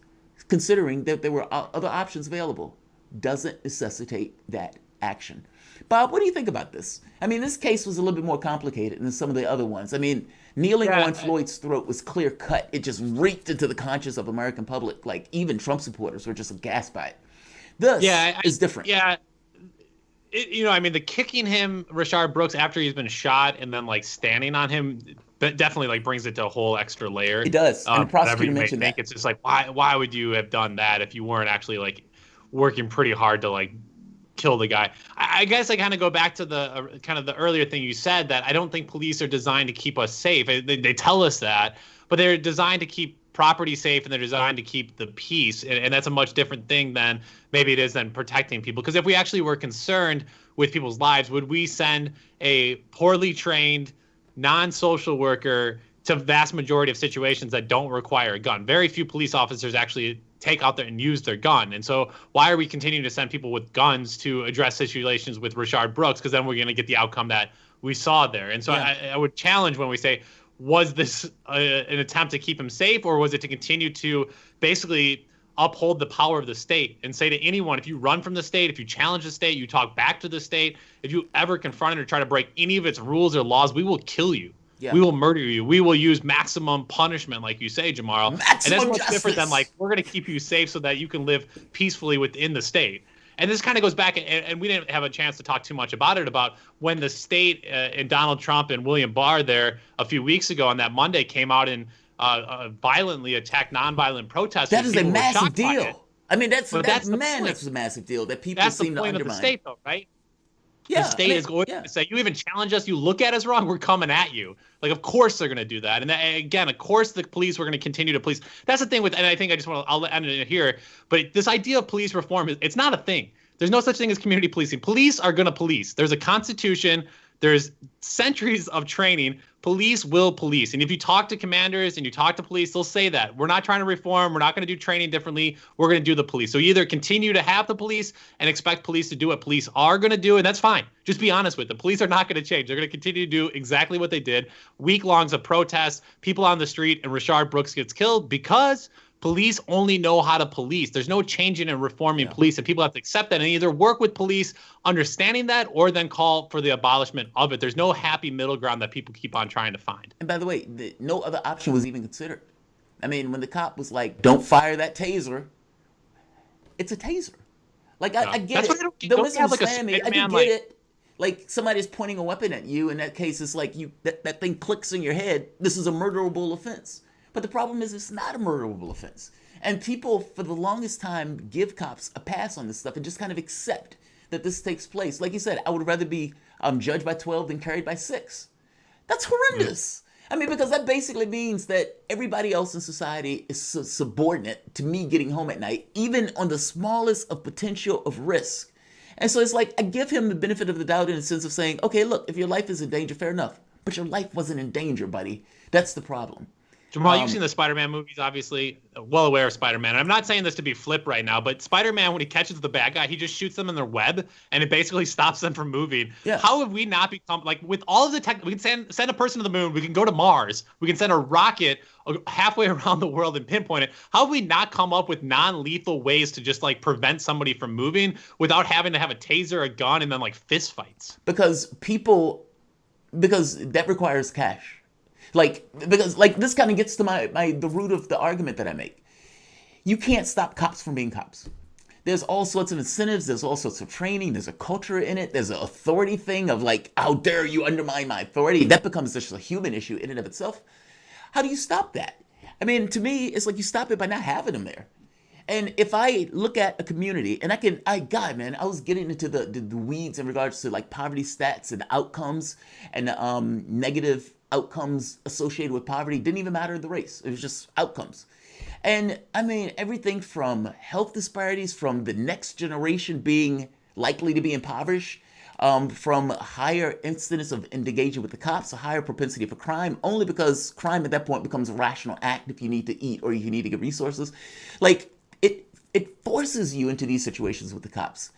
considering that there were other options available, doesn't necessitate that action. Bob, what do you think about this? I mean, this case was a little bit more complicated than some of the other ones. I mean, kneeling on Floyd's throat was clear cut. It just reeked into the conscience of American public. Like, even Trump supporters were just aghast by it. This is different. Yeah. I mean, the kicking him, Rashard Brooks, after he's been shot and then, like, standing on him, that definitely, like, brings it to a whole extra layer. It does. And the prosecutor mentioned that. It's just like, why would you have done that if you weren't actually, like, working pretty hard to, like, kill the guy? I guess I kind of go back to the kind of the earlier thing you said, that I don't think police are designed to keep us safe. They tell us that, but they're designed to keep property safe and they're designed to keep the peace. And that's a much different thing than maybe it is than protecting people. Because if we actually were concerned with people's lives, would we send a poorly trained, non-social worker to vast majority of situations that don't require a gun? Very few police officers actually take out there and use their gun. And so why are we continuing to send people with guns to address situations with Rashard Brooks? Because then we're going to get the outcome that we saw there. And so I would challenge when we say, was this an attempt to keep him safe, or was it to continue to basically uphold the power of the state and say to anyone, if you run from the state, if you challenge the state, you talk back to the state, if you ever confront it or try to break any of its rules or laws, we will kill you. Yeah. We will murder you. We will use maximum punishment, like you say, Jamaro. And that's much different than, like, we're going to keep you safe so that you can live peacefully within the state. And this kind of goes back, and we didn't have a chance to talk too much about it, about when the state and Donald Trump and William Barr there a few weeks ago on that Monday came out and violently attacked nonviolent protesters. That is a massive deal. I mean, that's a massive deal that people seem to undermine. That's the point of the state, though, right? Yeah, the state is going to say, you even challenge us, you look at us wrong, we're coming at you. Like, of course they're going to do that. And again, of course the police were going to continue to police. That's the thing with, and I think I'll end it here, but this idea of police reform, it's not a thing. There's no such thing as community policing. Police are going to police. There's a constitution. There's centuries of training. Police will police. And if you talk to commanders and you talk to police, they'll say that. We're not trying to reform. We're not going to do training differently. We're going to do the police. So you either continue to have the police and expect police to do what police are going to do, and that's fine. Just be honest with them. Police are not going to change. They're going to continue to do exactly what they did. Week-longs of protests, people on the street, and Rashard Brooks gets killed because police only know how to police. There's no changing and reforming police, and people have to accept that and either work with police understanding that or then call for the abolishment of it. There's no happy middle ground that people keep on trying to find. And by the way, no other option was even considered. I mean, when the cop was like, don't fire that taser, it's a taser. Like, I get it. Don't misunderstand me. I do get it. Like, somebody's pointing a weapon at you. In that case, it's like that thing clicks in your head. This is a murderable offense. But the problem is it's not a murderable offense. And people, for the longest time, give cops a pass on this stuff and just kind of accept that this takes place. Like you said, I would rather be judged by 12 than carried by 6. That's horrendous. I mean, because that basically means that everybody else in society is subordinate to me getting home at night, even on the smallest of potential of risk. And so it's like, I give him the benefit of the doubt in the sense of saying, okay, look, if your life is in danger, fair enough. But your life wasn't in danger, buddy. That's the problem. Jamal, you've seen the Spider-Man movies, obviously, well aware of Spider-Man. And I'm not saying this to be flip right now, but Spider-Man, when he catches the bad guy, he just shoots them in their web, and it basically stops them from moving. Yeah. How have we not become, like, with all of the tech, we can send a person to the moon, we can go to Mars, we can send a rocket halfway around the world and pinpoint it. How have we not come up with non-lethal ways to just, like, prevent somebody from moving without having to have a taser, a gun, and then, like, fist fights? Because that requires cash. Because this kind of gets to the root of the argument that I make. You can't stop cops from being cops. There's all sorts of incentives. There's all sorts of training. There's a culture in it. There's an authority thing of like, how dare you undermine my authority? That becomes just a human issue in and of itself. How do you stop that? I mean, to me, it's like you stop it by not having them there. And if I look at a community, and I was getting into the weeds in regards to like poverty stats and outcomes and negative outcomes associated with poverty. Didn't even matter the race. It was just outcomes. And I mean, everything from health disparities, from the next generation being likely to be impoverished, from higher incidence of engaging with the cops, a higher propensity for crime, only because crime at that point becomes a rational act if you need to eat or you need to get resources. Like, it forces you into these situations with the cops.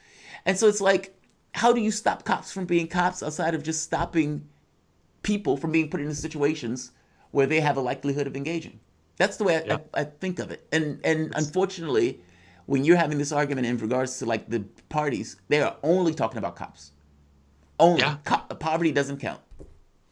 And so it's like, how do you stop cops from being cops outside of just stopping people from being put into situations where they have a likelihood of engaging? That's the way I think of it. And unfortunately, when you're having this argument in regards to like the parties, they are only talking about cops. Only. Yeah. Poverty doesn't count.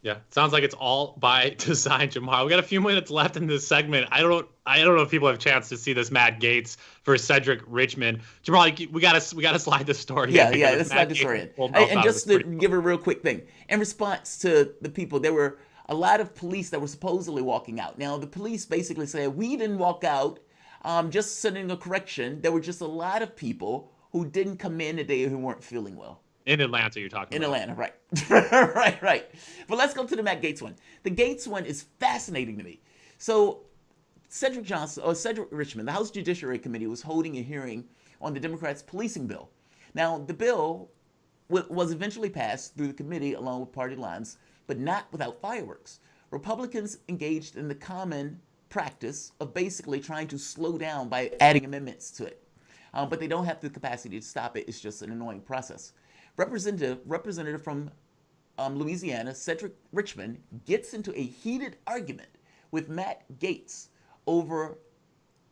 Yeah, sounds like it's all by design, Jamal. We got a few minutes left in this segment. I don't know if people have a chance to see this Matt Gaetz versus Cedric Richmond. Jamal, we gotta slide this story. Yeah, let's slide the story in. And just to give a real quick thing, in response to the people, there were a lot of police that were supposedly walking out. Now, the police basically said, we didn't walk out, just sending a correction. There were just a lot of people who didn't come in today who weren't feeling well. In Atlanta, you're talking about. In Atlanta, right. right. But let's go to the Matt Gaetz one. The Gaetz one is fascinating to me. So Cedric Richmond, the House Judiciary Committee, was holding a hearing on the Democrats' policing bill. Now, the bill was eventually passed through the committee along with party lines, but not without fireworks. Republicans engaged in the common practice of basically trying to slow down by adding amendments to it. But they don't have the capacity to stop it. It's just an annoying process. Representative from Louisiana, Cedric Richmond, gets into a heated argument with Matt Gaetz over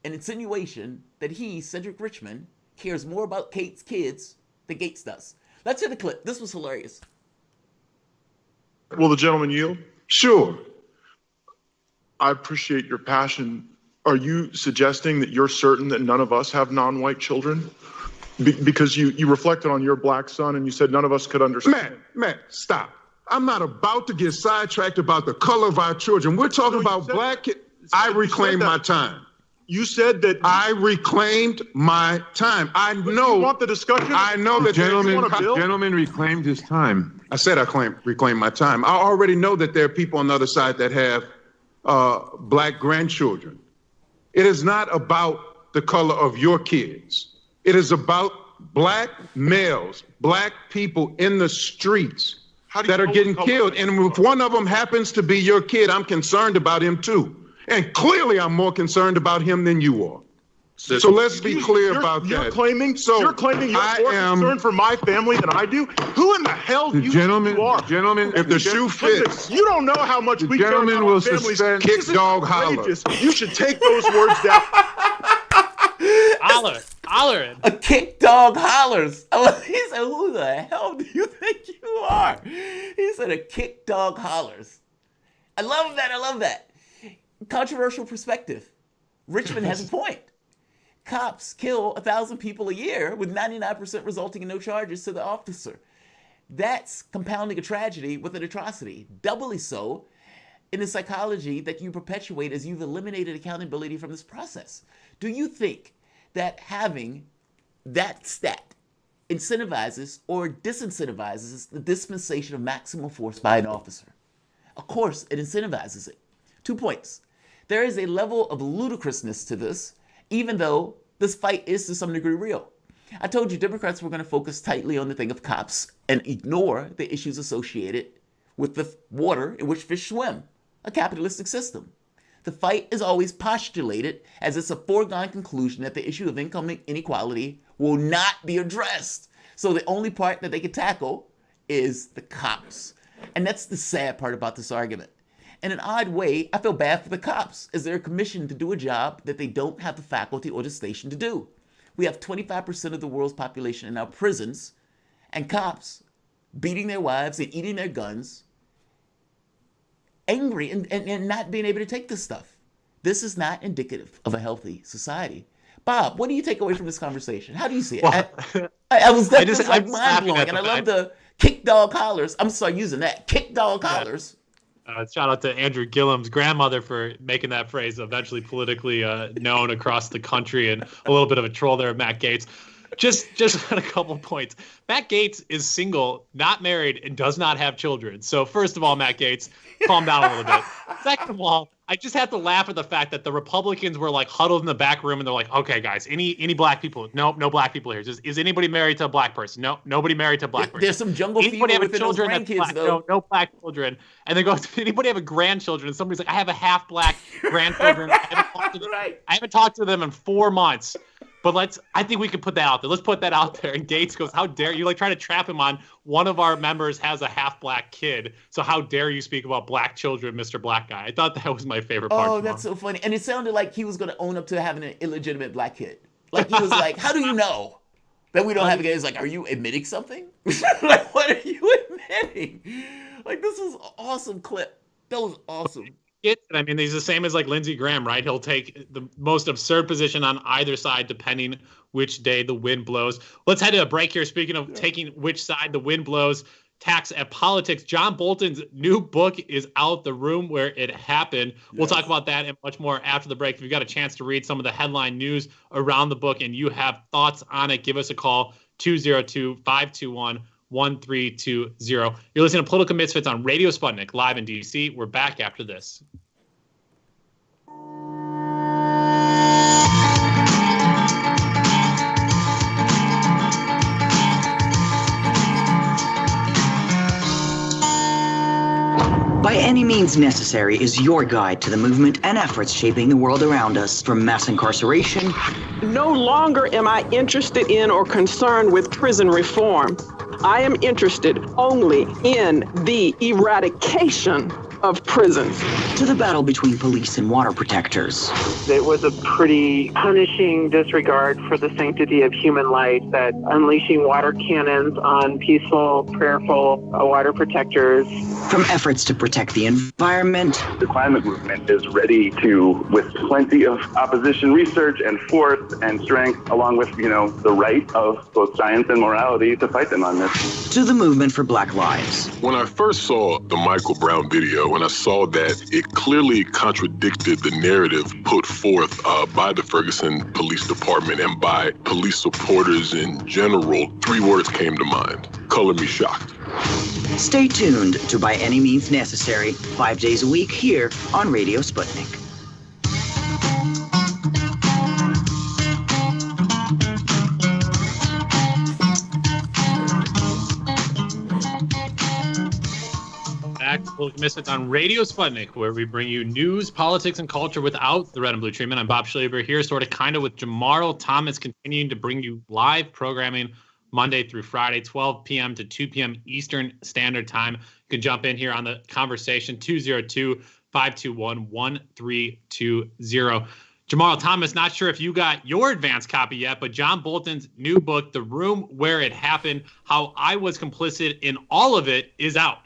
an insinuation that he, Cedric Richmond, cares more about Kate's kids than Gaetz does. Let's hear the clip. This was hilarious. Will the gentleman yield? Sure. I appreciate your passion. Are you suggesting that you're certain that none of us have non-white children? Because you reflected on your black son and you said none of us could understand. Matt, stop. I'm not about to get sidetracked about the color of our children. We're talking about black kids. I reclaimed my time. You said that I reclaimed my time. I know. You want the discussion? I know that gentleman reclaimed his time. I said I reclaimed my time. I already know that there are people on the other side that have black grandchildren. It is not about the color of your kids. It is about black males, black people in the streets that are getting killed. And if one of them happens to be your kid, I'm concerned about him too. And clearly I'm more concerned about him than you are. So let's be clear about that. You're claiming you're more concerned for my family than I do? Who in the hell do you think you are? Gentlemen, if the shoe fits. You don't know how much we care about our families. Kick dog holler. You should take those words down. Holler. A kick dog hollers. He said, who the hell do you think you are? He said a kick dog hollers. I love that. Controversial perspective. Richmond has a point. Cops kill 1,000 people a year with 99% resulting in no charges to the officer. That's compounding a tragedy with an atrocity. Doubly so in the psychology that you perpetuate as you've eliminated accountability from this process. Do you think that having that stat incentivizes or disincentivizes the dispensation of maximum force by an officer? Of course, it incentivizes it. 2 points. There is a level of ludicrousness to this, even though this fight is to some degree real. I told you Democrats were going to focus tightly on the thing of cops and ignore the issues associated with the water in which fish swim, a capitalistic system. The fight is always postulated as it's a foregone conclusion that the issue of income inequality will not be addressed. So the only part that they can tackle is the cops. And that's the sad part about this argument. In an odd way, I feel bad for the cops, as they're commissioned to do a job that they don't have the faculty or the station to do. We have 25% of the world's population in our prisons, and cops beating their wives and eating their guns, angry and not being able to take this stuff. This is not indicative of a healthy society. Bob, what do you take away from this conversation? How do you see it? Well, I was just like I'm mind-blowing, and I love the kick dog collars. I'm sorry using that. Kick dog collars. Shout out to Andrew Gillum's grandmother for making that phrase eventually politically known across the country, and a little bit of a troll there, Matt Gaetz. Just a couple points. Matt Gaetz is single, not married, and does not have children. So first of all, Matt Gaetz, calm down a little bit. Second of all, I just have to laugh at the fact that the Republicans were like huddled in the back room and they're like, okay, guys, any black people? Nope, no black people here. Is anybody married to a black person? No, nobody married to a black person. There's some jungle fever within those grandkids, though. No black children. And they go, does anybody have a grandchildren? And somebody's like, I have a half black grandchildren. I haven't talked to them in 4 months. But I think we can put that out there. Let's put that out there. And Gaetz goes, how dare you? Like, trying to trap him on one of our members has a half black kid. So how dare you speak about black children, Mr. Black Guy? I thought that was my favorite part. Oh, that's so funny. And it sounded like he was going to own up to having an illegitimate black kid. Like, he was like, how do you know that we don't have a kid? He's like, are you admitting something? Like, what are you admitting? Like, this is an awesome clip. That was awesome. I mean, he's the same as like Lindsey Graham, right? He'll take the most absurd position on either side, depending which day the wind blows. Let's head to a break here. Speaking of taking which side the wind blows, Tax at Politics. John Bolton's new book is out, The Room Where It Happened. Yes. We'll talk about that and much more after the break. If you've got a chance to read some of the headline news around the book and you have thoughts on it, give us a call, 202-521-1320. You're listening to Political Misfits on Radio Sputnik, live in D.C. We're back after this. By Any Means Necessary is your guide to the movement and efforts shaping the world around us, from mass incarceration. No longer am I interested in or concerned with prison reform. I am interested only in the eradication of prisons. To the battle between police and water protectors. It was a pretty punishing disregard for the sanctity of human life, that unleashing water cannons on peaceful, prayerful water protectors. From efforts to protect the environment. The climate movement is ready to, with plenty of opposition research and force and strength, along with, the right of both science and morality, to fight them on this. To the movement for Black Lives. When I first saw the Michael Brown video, when I saw that it clearly contradicted the narrative put forth by the Ferguson Police Department and by police supporters in general, 3 words came to mind: color me shocked. Stay tuned to By Any Means Necessary, 5 days a week here on Radio Sputnik. Back to Political Misfits on Radio Sputnik, where we bring you news, politics, and culture without the red and blue treatment. I'm Bob Schlaber here, kind of with Jamarl Thomas, continuing to bring you live programming Monday through Friday, 12 p.m. to 2 p.m. Eastern Standard Time. You can jump in here on the conversation, 202-521-1320. Jamarl Thomas, not sure if you got your advance copy yet, but John Bolton's new book, The Room Where It Happened, How I Was Complicit in All of It, is out.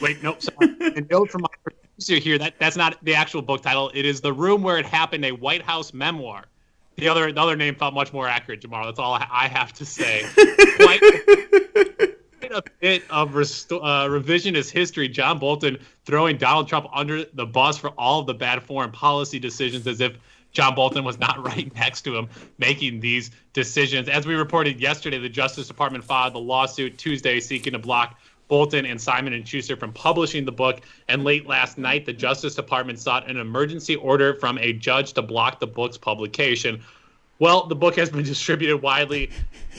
Wait, nope, sorry. A note from my producer here, that's not the actual book title. It is The Room Where It Happened, a White House memoir. The other name felt much more accurate, Jamarl. That's all I have to say. Quite a bit of revisionist history. John Bolton throwing Donald Trump under the bus for all of the bad foreign policy decisions, as if John Bolton was not right next to him making these decisions. As we reported yesterday, the Justice Department filed the lawsuit Tuesday seeking to block Bolton and Simon & Schuster from publishing the book. And late last night, the Justice Department sought an emergency order from a judge to block the book's publication. Well, the book has been distributed, widely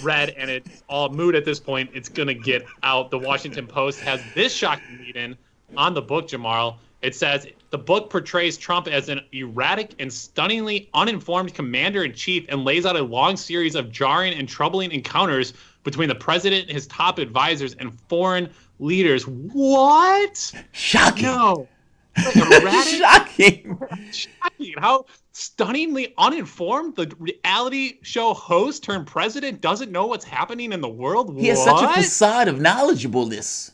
read, and it's all moot at this point. It's going to get out. The Washington Post has this shocking lead-in on the book, Jamal. It says, the book portrays Trump as an erratic and stunningly uninformed commander-in-chief and lays out a long series of jarring and troubling encounters between the president, his top advisors, and foreign leaders. What? Shocking. No. Like erratic? Shocking. Shocking. How stunningly uninformed the reality show host turned president doesn't know what's happening in the world. He has such a facade of knowledgeableness.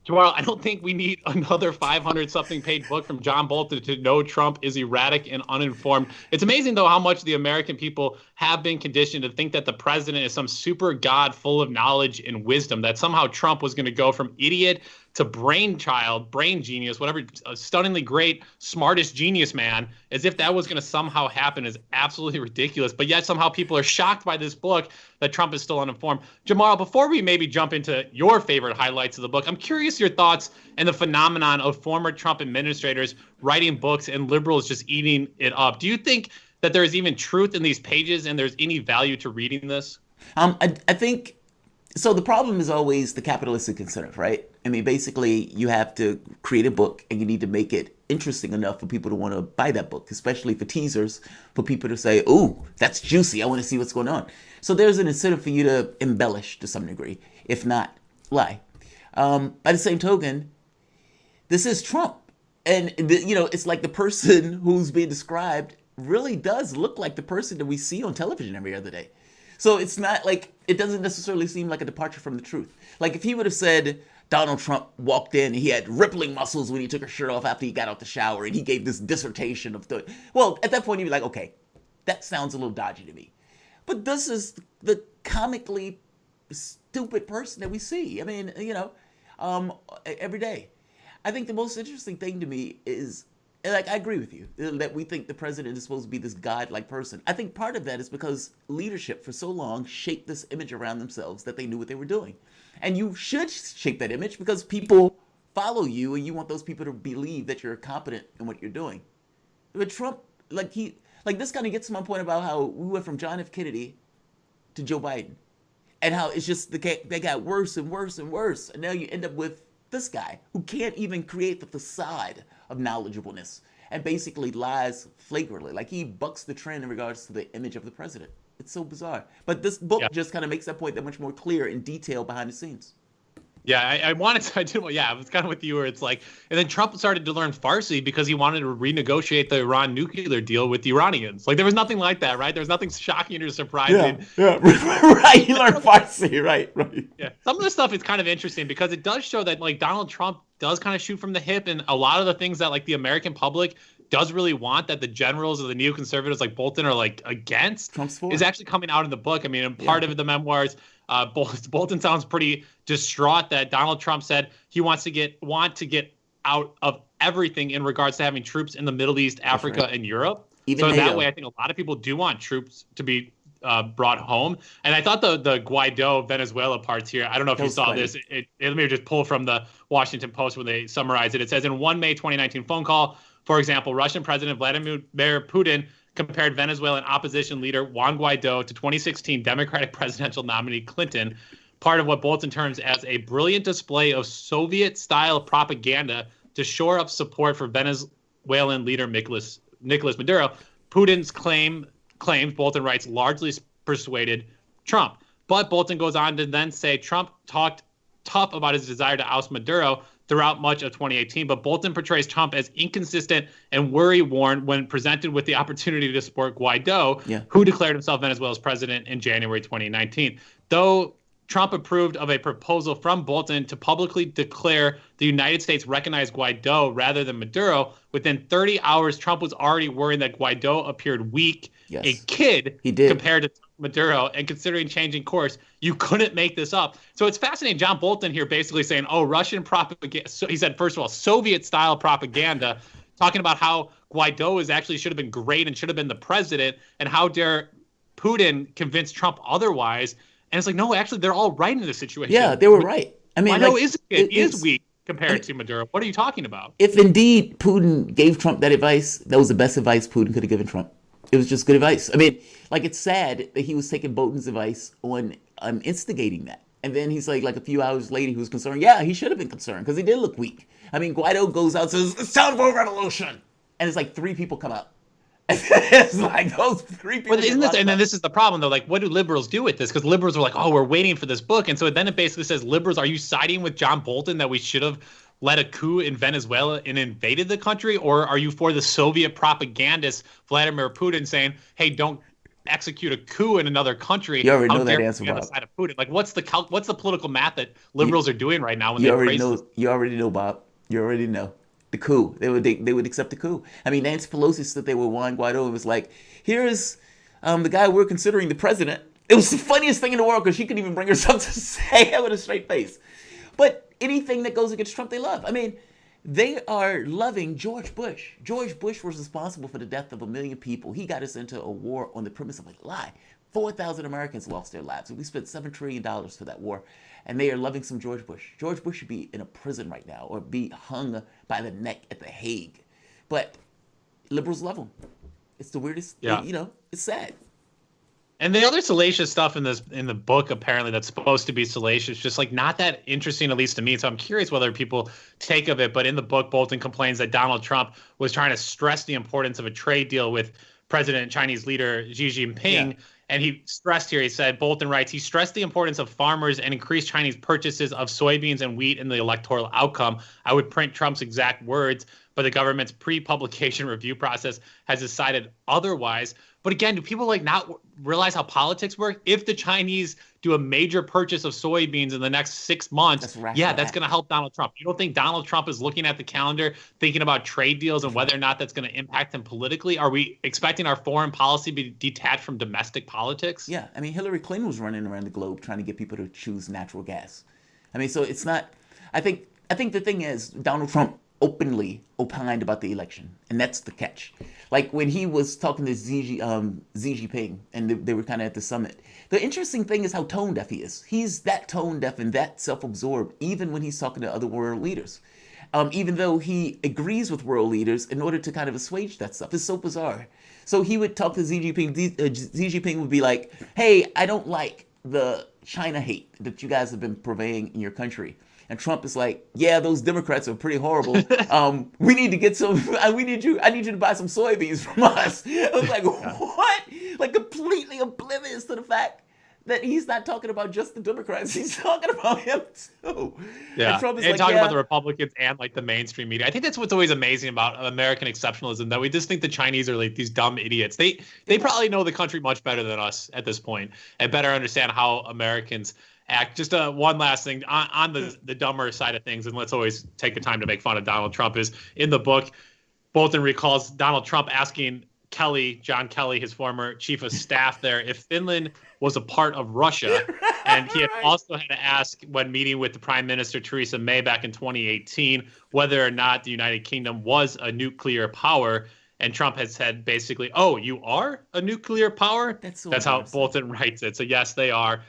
Tomorrow, I don't think we need another 500-something page book from John Bolton to know Trump is erratic and uninformed. It's amazing, though, how much the American people have been conditioned to think that the president is some super god full of knowledge and wisdom, that somehow Trump was going to go from idiot to brain genius, whatever, a stunningly great, smartest genius man, as if that was going to somehow happen is absolutely ridiculous. But yet somehow people are shocked by this book that Trump is still uninformed. Jamal, before we maybe jump into your favorite highlights of the book, I'm curious your thoughts and the phenomenon of former Trump administrators writing books and liberals just eating it up. Do you think that there's even truth in these pages and there's any value to reading this? I think, so the problem is always the capitalistic incentive, right? I mean, basically, you have to create a book and you need to make it interesting enough for people to want to buy that book, especially for teasers, for people to say, ooh, that's juicy. I want to see what's going on. So there's an incentive for you to embellish to some degree, if not lie. By the same token, this is Trump. And, it's like the person who's being described really does look like the person that we see on television every other day. So it's not like, it doesn't necessarily seem like a departure from the truth. Like if he would have said Donald Trump walked in and he had rippling muscles when he took his shirt off after he got out the shower and he gave this dissertation of well, at that point you'd be like, okay, that sounds a little dodgy to me. But this is the comically stupid person that we see. I mean, every day. I think the most interesting thing to me is, like, I agree with you that we think the president is supposed to be this godlike person. I think part of that is because leadership for so long shaped this image around themselves that they knew what they were doing. And you should shape that image because people follow you and you want those people to believe that you're competent in what you're doing. But Trump, this kind of gets to my point about how we went from John F. Kennedy to Joe Biden. And how it's just, they got worse and worse and worse. And now you end up with this guy who can't even create the facade of knowledgeableness and basically lies flagrantly. Like he bucks the trend in regards to the image of the president. It's so bizarre. But this book just kind of makes that point that much more clear in detail behind the scenes. Yeah, I was kind of with you where it's like, and then Trump started to learn Farsi because he wanted to renegotiate the Iran nuclear deal with the Iranians. Like there was nothing like that, right? There was nothing shocking or surprising. Yeah. Right. He learned Farsi, right. Yeah. Some of the stuff is kind of interesting because it does show that like Donald Trump does kind of shoot from the hip, and a lot of the things that like the American public does really want, that the generals of the neoconservatives like Bolton are like against, is actually coming out in the book. I mean, and part of the memoirs, Bolton sounds pretty distraught that Donald Trump said he want to get out of everything in regards to having troops in the Middle East, Africa, and Europe. Even so NATO. That way, I think a lot of people do want troops to be brought home. And I thought the Guaido Venezuela parts here, I don't know if you saw this. Let me just pull from the Washington Post when they summarize it. It says in one May 2019 phone call, for example, Russian President Vladimir Putin compared Venezuelan opposition leader Juan Guaido to 2016 Democratic presidential nominee Clinton, part of what Bolton terms as a brilliant display of Soviet-style propaganda to shore up support for Venezuelan leader Nicolas Maduro. Putin's claims, Bolton writes, largely persuaded Trump. But Bolton goes on to then say Trump talked tough about his desire to oust Maduro throughout much of 2018, but Bolton portrays Trump as inconsistent and worry-worn when presented with the opportunity to support Guaido, who declared himself Venezuela's president in January 2019. Though Trump approved of a proposal from Bolton to publicly declare the United States recognized Guaido rather than Maduro, within 30 hours, Trump was already worried that Guaido appeared weak, a kid compared to Maduro, and considering changing course, you couldn't make this up. So it's fascinating. John Bolton here basically saying, Russian propaganda. So he said, first of all, Soviet-style propaganda, talking about how Guaido should have been great and should have been the president, and how dare Putin convince Trump otherwise. And it's like, no, actually, they're all right in this situation. Yeah, they were right. I mean, he is weak compared to Maduro. What are you talking about? If indeed Putin gave Trump that advice, that was the best advice Putin could have given Trump. It was just good advice. I mean, like, it's sad that he was taking Bolton's advice on instigating that. And then he's like a few hours later, he was concerned. Yeah, he should have been concerned because he did look weak. I mean, Guaido goes out and says, it's time for a revolution. And it's like 3 people come out. It's like those 3 people. But then this is the problem, though. Like, what do liberals do with this? Because liberals are like, oh, we're waiting for this book. And so then it basically says, liberals, are you siding with John Bolton that we should have led a coup in Venezuela and invaded the country? Or are you for the Soviet propagandist Vladimir Putin saying, hey, don't execute a coup in another country? You already know that answer, Bob. Side of Putin. Like, what's the political math that liberals are doing right now when they praise this? You already know, Bob. You already know. The coup. They would accept the coup. I mean, Nancy Pelosi said they were Juan Guaido and was like, here's the guy we're considering the president. It was the funniest thing in the world because she couldn't even bring herself to say it with a straight face. But anything that goes against Trump, they love. I mean, they are loving George Bush. George Bush was responsible for the death of 1 million people. He got us into a war on the premise of a lie. 4,000 Americans lost their lives. And we spent $7 trillion for that war. And they are loving some George Bush. George Bush should be in a prison right now or be hung by the neck at The Hague. But liberals love him. It's the weirdest, it's sad. And the other salacious stuff in the book, apparently, that's supposed to be salacious, just like not that interesting, at least to me. So I'm curious whether people take of it. But in the book, Bolton complains that Donald Trump was trying to stress the importance of a trade deal with President and Chinese leader Xi Jinping. Yeah. And he stressed here, he said, Bolton writes, he stressed the importance of farmers and increased Chinese purchases of soybeans and wheat in the electoral outcome. I would print Trump's exact words, but the government's pre-publication review process has decided otherwise. But again, do people not realize how politics work? If the Chinese do a major purchase of soybeans in the next 6 months, that's going to help Donald Trump. You don't think Donald Trump is looking at the calendar, thinking about trade deals and whether or not that's going to impact him politically? Are we expecting our foreign policy to be detached from domestic politics? Yeah, I mean, Hillary Clinton was running around the globe trying to get people to choose natural gas. I mean, so it's not. I think the thing is, Donald Trump openly opined about the election, and that's the catch. Like when he was talking to Xi Jinping, and they were kind of at the summit. The interesting thing is how tone deaf he is. He's that tone deaf and that self-absorbed, even when he's talking to other world leaders. Even though he agrees with world leaders in order to kind of assuage that stuff. It's so bizarre. So he would talk to Xi Jinping. Xi Jinping would be like, hey, I don't like the China hate that you guys have been purveying in your country. And Trump is like, yeah, those Democrats are pretty horrible. We need to get some, I need you to buy some soybeans from us. I was like, what? Like completely oblivious to the fact that he's not talking about just the Democrats. He's talking about him too. Yeah, and Trump is talking about the Republicans and the mainstream media. I think that's what's always amazing about American exceptionalism, that we just think the Chinese are these dumb idiots. They probably know the country much better than us at this point and better understand how Americans act. Just one last thing on the dumber side of things, and let's always take the time to make fun of Donald Trump, is in the book, Bolton recalls Donald Trump asking John Kelly, his former chief of staff there, if Finland was a part of Russia. And he had also had to ask, when meeting with the Prime Minister Theresa May back in 2018, whether or not the United Kingdom was a nuclear power. And Trump has said basically, oh, you are a nuclear power? That's how Bolton writes it. So yes, they are.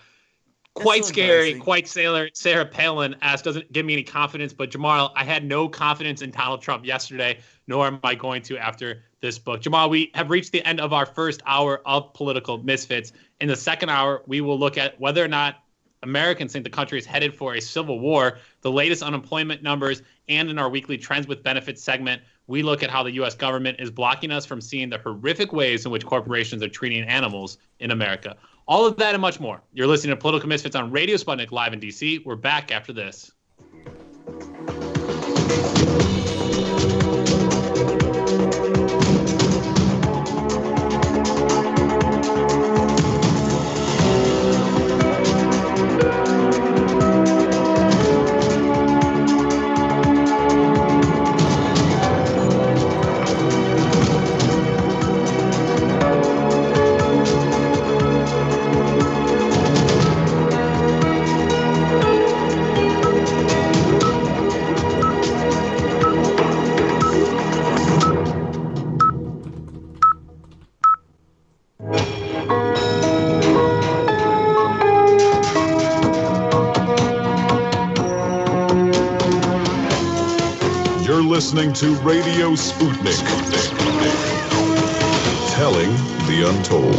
Quite scary, quite Sarah Palin asked, doesn't give me any confidence. But Jamal, I had no confidence in Donald Trump yesterday, nor am I going to after this book. Jamal, we have reached the end of our first hour of Political Misfits. In the second hour, we will look at whether or not Americans think the country is headed for a civil war, the latest unemployment numbers, and in our weekly Trends with Benefits segment, we look at how the U.S. government is blocking us from seeing the horrific ways in which corporations are treating animals in America. All of that and much more. You're listening to Political Misfits on Radio Sputnik live in D.C. We're back after this. to Radio Sputnik. Telling the untold.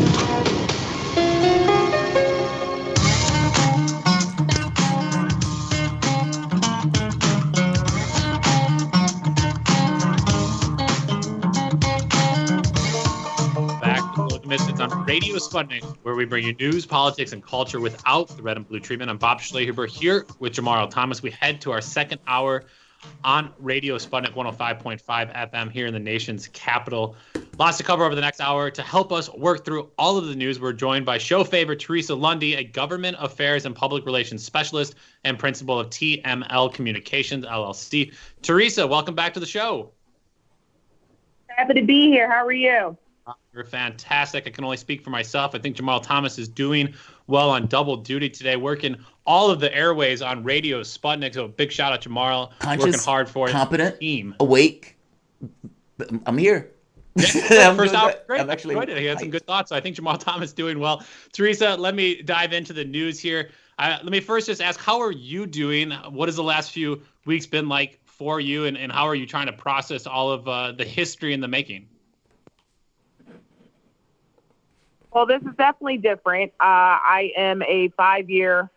Misfits on Radio Sputnik, where we bring you news, politics, and culture without the red and blue treatment. I'm Bob Schlehuber here with Jamarl Thomas. We head to our second hour on Radio Sputnik 105.5 FM here in the nation's capital. Lots to cover over the next hour. To help us work through all of the news, we're joined by show favorite Teresa Lundy, a government affairs and public relations specialist and principal of TML Communications, LLC. Teresa, welcome back to the show. Happy to be here. How are you? You're fantastic. I can only speak for myself. I think Jamarl Thomas is doing well on double duty today, working all of the airways on Radio Sputnik. So big shout out to Jamarl, working hard for competent, team. Awake. I'm here. Yeah, first off, great. I'm actually enjoyed it. He had some good thoughts. So I think Jamarl Thomas doing well. Teresa, let me dive into the news here. Let me first just ask, how are you doing? What has the last few weeks been like for you, and how are you trying to process all of the history in the making? Well, this is definitely different. I am a 5 years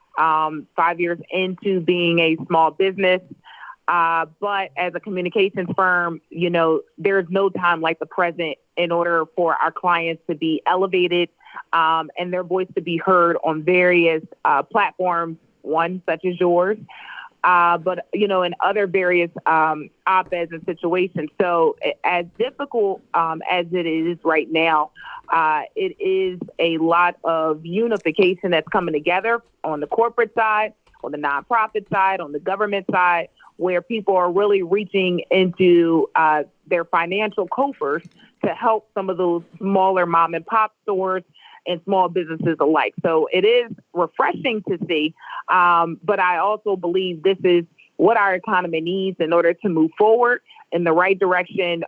into being a small business. But as a communications firm, you know, there's no time like the present in order for our clients to be elevated and their voice to be heard on various platforms, one such as yours, but, you know, in other various op-eds and situations. So as difficult as it is right now, it is a lot of unification that's coming together on the corporate side, on the nonprofit side, on the government side, where people are really reaching into their financial coffers to help some of those smaller mom and pop stores and small businesses alike. So it is refreshing to see, but I also believe this is what our economy needs in order to move forward in the right direction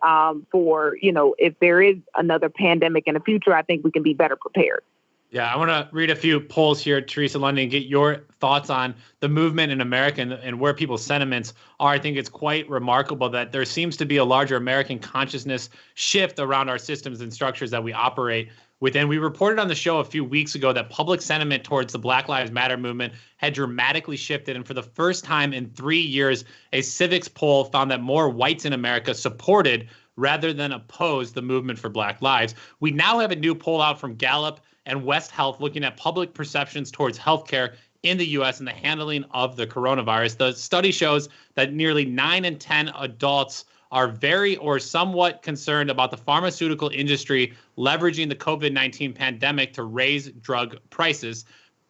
for, you know, if there is another pandemic in the future, I think we can be better prepared. Yeah, I want to read a few polls here, Teresa Lundy, and get your thoughts on the movement in America and where people's sentiments are. I think it's quite remarkable that there seems to be a larger American consciousness shift around our systems and structures that we operate within. We reported on the show a few weeks ago that public sentiment towards the Black Lives Matter movement had dramatically shifted. And for the first time in 3 years, a civics poll found that more whites in America supported rather than opposed the movement for Black lives. We now have a new poll out from Gallup and West Health looking at public perceptions towards healthcare in the U.S. and the handling of the coronavirus. The study shows that nearly 9 in 10 adults are very or somewhat concerned about the pharmaceutical industry leveraging the COVID-19 pandemic to raise drug prices.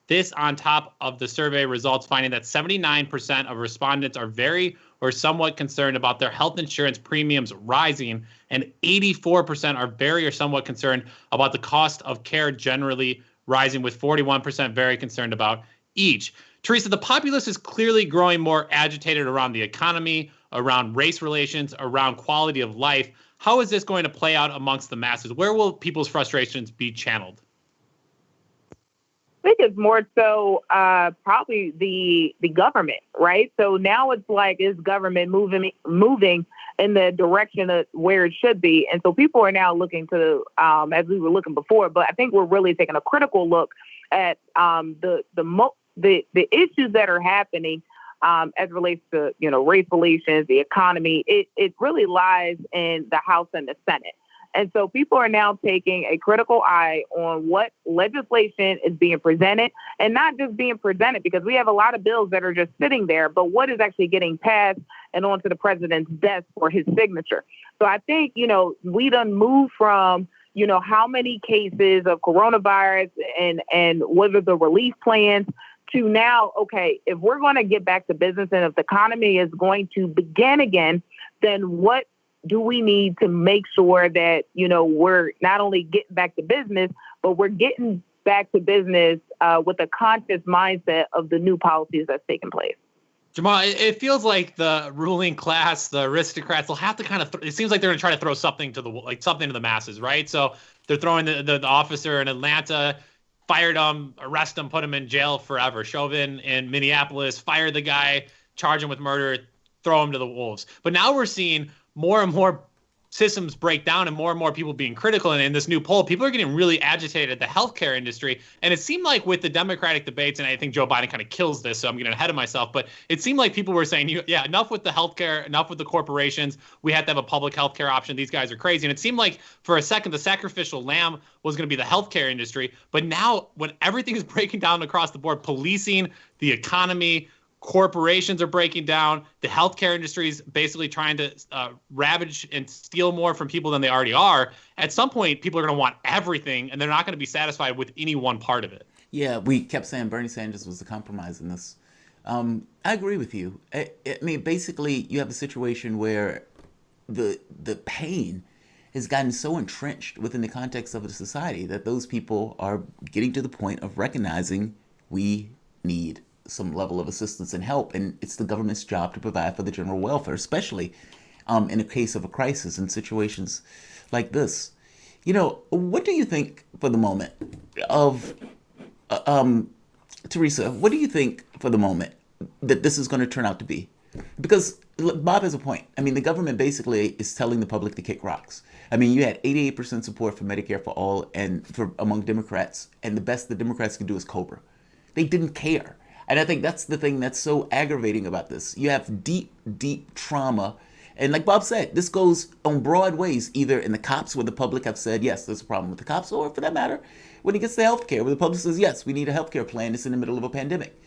This on top of the survey results finding that 79% of respondents are very or somewhat concerned about their health insurance premiums rising, and 84% are very or somewhat concerned about the cost of care generally rising, with 41% very concerned about each. Teresa, the populace is clearly growing more agitated around the economy, around race relations, around quality of life. How is this going to play out amongst the masses? Where will people's frustrations be channeled? I think it's more so probably the government, right? So now it's like, is government moving in the direction of where it should be? And so people are now looking to, as we were looking before, but I think we're really taking a critical look at the issues that are happening as it relates to, you know, race relations, the economy. It really lies in the House and the Senate. And so people are now taking a critical eye on what legislation is being presented, and not just being presented, because we have a lot of bills that are just sitting there, but what is actually getting passed and onto the president's desk for his signature. So I think, you know, we done moved from, you know, how many cases of coronavirus and what are the relief plans to now, okay, if we're going to get back to business and if the economy is going to begin again, then what do we need to make sure that, you know, we're not only getting back to business, but we're getting back to business with a conscious mindset of the new policies that's taking place. Jamarl, it feels like the ruling class, the aristocrats, will have to kind of. It seems like they're going to try to throw something to the masses, right? So they're throwing the officer in Atlanta, fired him, arrest him, put him in jail forever. Chauvin in Minneapolis, fire the guy, charge him with murder, throw him to the wolves. But now we're seeing more and more systems break down and more people being critical. And in this new poll, people are getting really agitated at the healthcare industry. And it seemed like with the Democratic debates, and I think Joe Biden kind of kills this, so I'm getting ahead of myself, but it seemed like people were saying, yeah, enough with the healthcare, enough with the corporations. We have to have a public healthcare option. These guys are crazy. And it seemed like for a second, the sacrificial lamb was going to be the healthcare industry. But now when everything is breaking down across the board, policing, the economy, corporations are breaking down. The healthcare industry is basically trying to ravage and steal more from people than they already are. At some point, people are going to want everything, and they're not going to be satisfied with any one part of it. Yeah, we kept saying Bernie Sanders was the compromise in this. I agree with you. I mean, basically, you have a situation where the pain has gotten so entrenched within the context of the society that those people are getting to the point of recognizing we need some level of assistance and help, and it's the government's job to provide for the general welfare, especially in a case of a crisis in situations like this. You know, what do you think for the moment of Teresa, what do you think for the moment that this is going to turn out to be? Because Bob has a point. I mean, the government basically is telling the public to kick rocks. I mean, you had 88% support for Medicare for all and for among Democrats, and the best the Democrats can do is COBRA. They didn't care. And I think that's the thing that's so aggravating about this. You have deep, deep trauma. And like Bob said, this goes on broad ways, either in the cops where the public have said, yes, there's a problem with the cops, or for that matter, when it gets to healthcare, where the public says, yes, we need a healthcare plan. It's in the middle of a pandemic.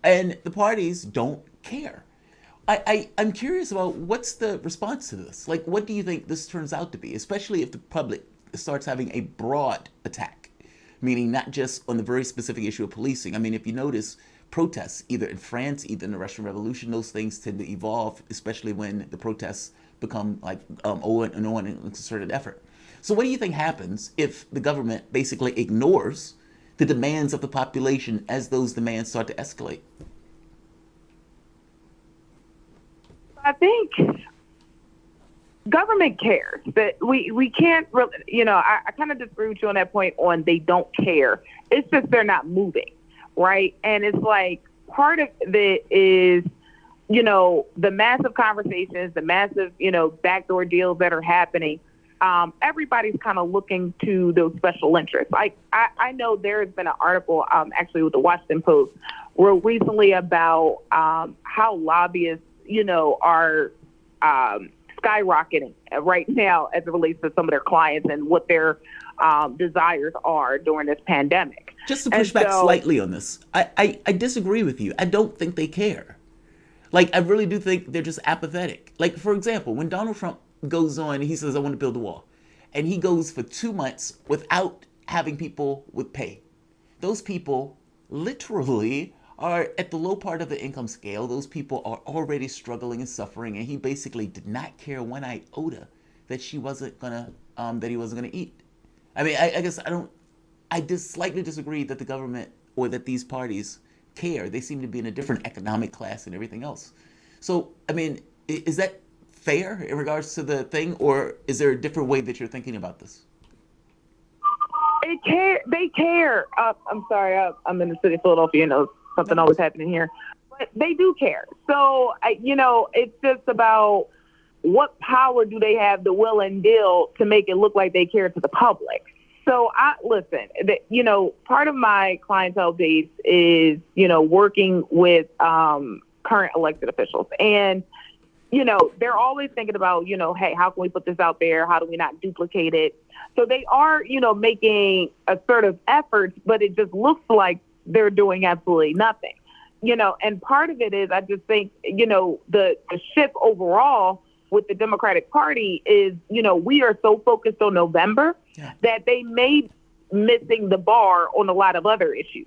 And the parties don't care. I'm curious about what's the response to this? Like, what do you think this turns out to be, especially if the public starts having a broad attack, meaning not just on the very specific issue of policing? I mean, if you notice, protests, either in France, either in the Russian Revolution, those things tend to evolve, especially when the protests become like an concerted effort. So what do you think happens if the government basically ignores the demands of the population as those demands start to escalate? I think government cares, but we can't really, I kind of disagree with you on that point on they don't care. It's just they're not moving. Right. And it's like part of it is, the massive conversations, the massive, backdoor deals that are happening. Everybody's kind of looking to those special interests. Like I know there has been an article actually with the Washington Post wrote recently about how lobbyists, are skyrocketing right now as it relates to some of their clients and what their desires are during this pandemic. Just to push back slightly on this, I disagree with you. I don't think they care. Like, I really do think they're just apathetic. Like, for example, when Donald Trump goes on, he says, I want to build a wall. And he goes for 2 months without having people with pay. Those people literally are at the low part of the income scale. Those people are already struggling and suffering. And he basically did not care one iota that he wasn't gonna eat. I mean, I guess I just slightly disagree that the government or that these parties care. They seem to be in a different economic class and everything else. So, I mean, is that fair in regards to the thing, or is there a different way that you're thinking about this? They care. I'm sorry, I'm in the city of Philadelphia, something always happening here. But they do care. So, it's just about what power do they have, the will and deal to make it look like they care to the public. So part of my clientele base is, working with current elected officials. And, they're always thinking about, hey, how can we put this out there? How do we not duplicate it? So they are, making assertive efforts, but it just looks like they're doing absolutely nothing. And part of it is I just think, the shift overall with the Democratic Party is, we are so focused on November that they may be missing the bar on a lot of other issues.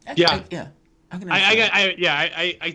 I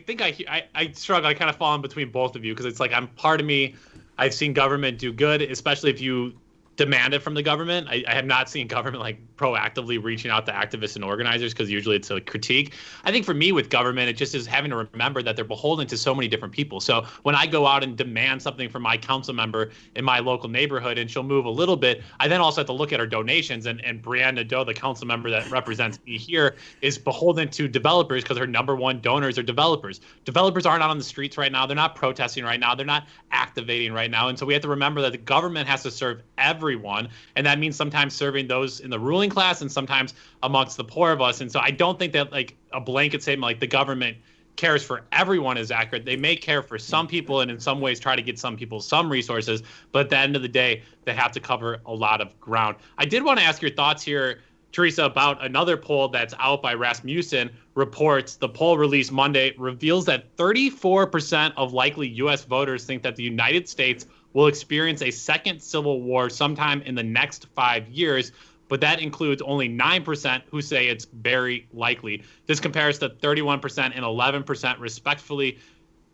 think I struggle. I kind of fall in between both of you because it's like part of me, I've seen government do good, especially if you demanded from the government. I have not seen government like proactively reaching out to activists and organizers, because usually it's a critique. I think for me with government, it just is having to remember that they're beholden to so many different people. So when I go out and demand something from my council member in my local neighborhood and she'll move a little bit, I then also have to look at her donations. And Brianna Nadeau, the council member that represents me here, is beholden to developers because her number one donors are developers. Developers aren't out on the streets right now. They're not protesting right now. They're not activating right now. And so we have to remember that the government has to serve everyone. And that means sometimes serving those in the ruling class and sometimes amongst the poor of us. And so I don't think that like a blanket statement like the government cares for everyone is accurate. They may care for some people and in some ways try to get some people some resources, but at the end of the day, they have to cover a lot of ground. I did want to ask your thoughts here, Teresa, about another poll that's out by Rasmussen Reports. The poll released Monday reveals that 34% of likely U.S. voters think that the United States will experience a second civil war sometime in the next 5 years, but that includes only 9% who say it's very likely. This compares to 31% and 11% respectively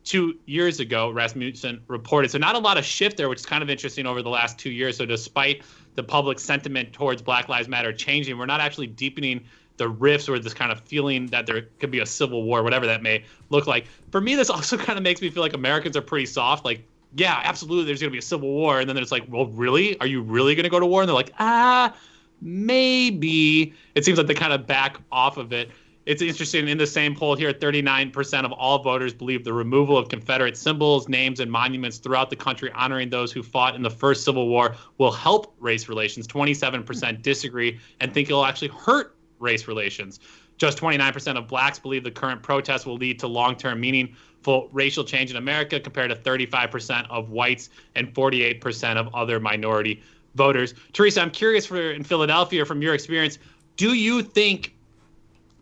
2 years ago, Rasmussen reported. So not a lot of shift there, which is kind of interesting over the last 2 years. So despite the public sentiment towards Black Lives Matter changing, we're not actually deepening the rifts or this kind of feeling that there could be a civil war, whatever that may look like. For me, this also kind of makes me feel like Americans are pretty soft. Like, yeah, absolutely, there's going to be a civil war. And then it's like, well, really? Are you really going to go to war? And they're like, maybe. It seems like they kind of back off of it. It's interesting, in the same poll here, 39% of all voters believe the removal of Confederate symbols, names, and monuments throughout the country honoring those who fought in the first Civil War will help race relations. 27% disagree and think it'll actually hurt race relations. Just 29% of blacks believe the current protests will lead to long-term meaningful racial change in America, compared to 35% of whites and 48% of other minority voters. Teresa, I'm curious, in Philadelphia, from your experience, do you think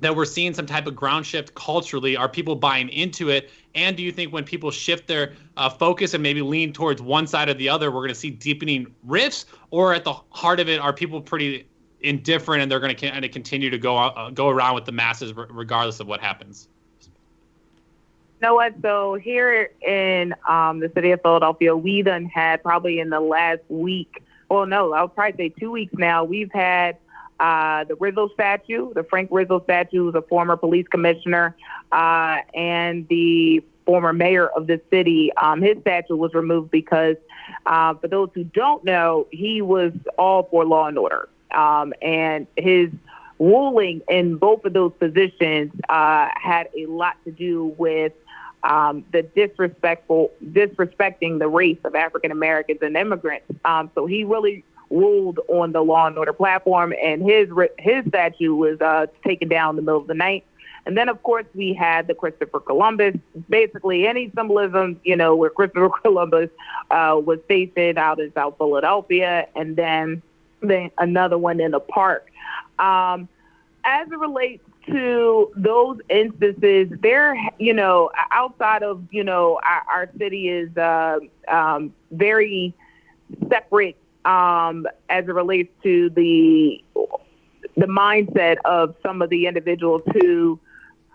that we're seeing some type of ground shift culturally? Are people buying into it? And do you think when people shift their focus and maybe lean towards one side or the other, we're going to see deepening rifts? Or at the heart of it, are people pretty indifferent and they're going to kind of continue to go around with the masses regardless of what happens? You know what? So here in the city of Philadelphia, we done had probably in the last week, well, no, I'll probably say 2 weeks now, we've had the Rizzo statue, the Frank Rizzo statue, the former police commissioner, and the former mayor of the city. His statue was removed because, for those who don't know, he was all for law and order. And his ruling in both of those positions had a lot to do with the disrespecting the race of African Americans and immigrants. So he really ruled on the law and order platform, and his statue was taken down in the middle of the night. And then, of course, we had the Christopher Columbus, basically any symbolism, where Christopher Columbus was stationed out in South Philadelphia, and then another one in the park. As it relates to those instances, there, outside of, our city is very separate as it relates to the mindset of some of the individuals who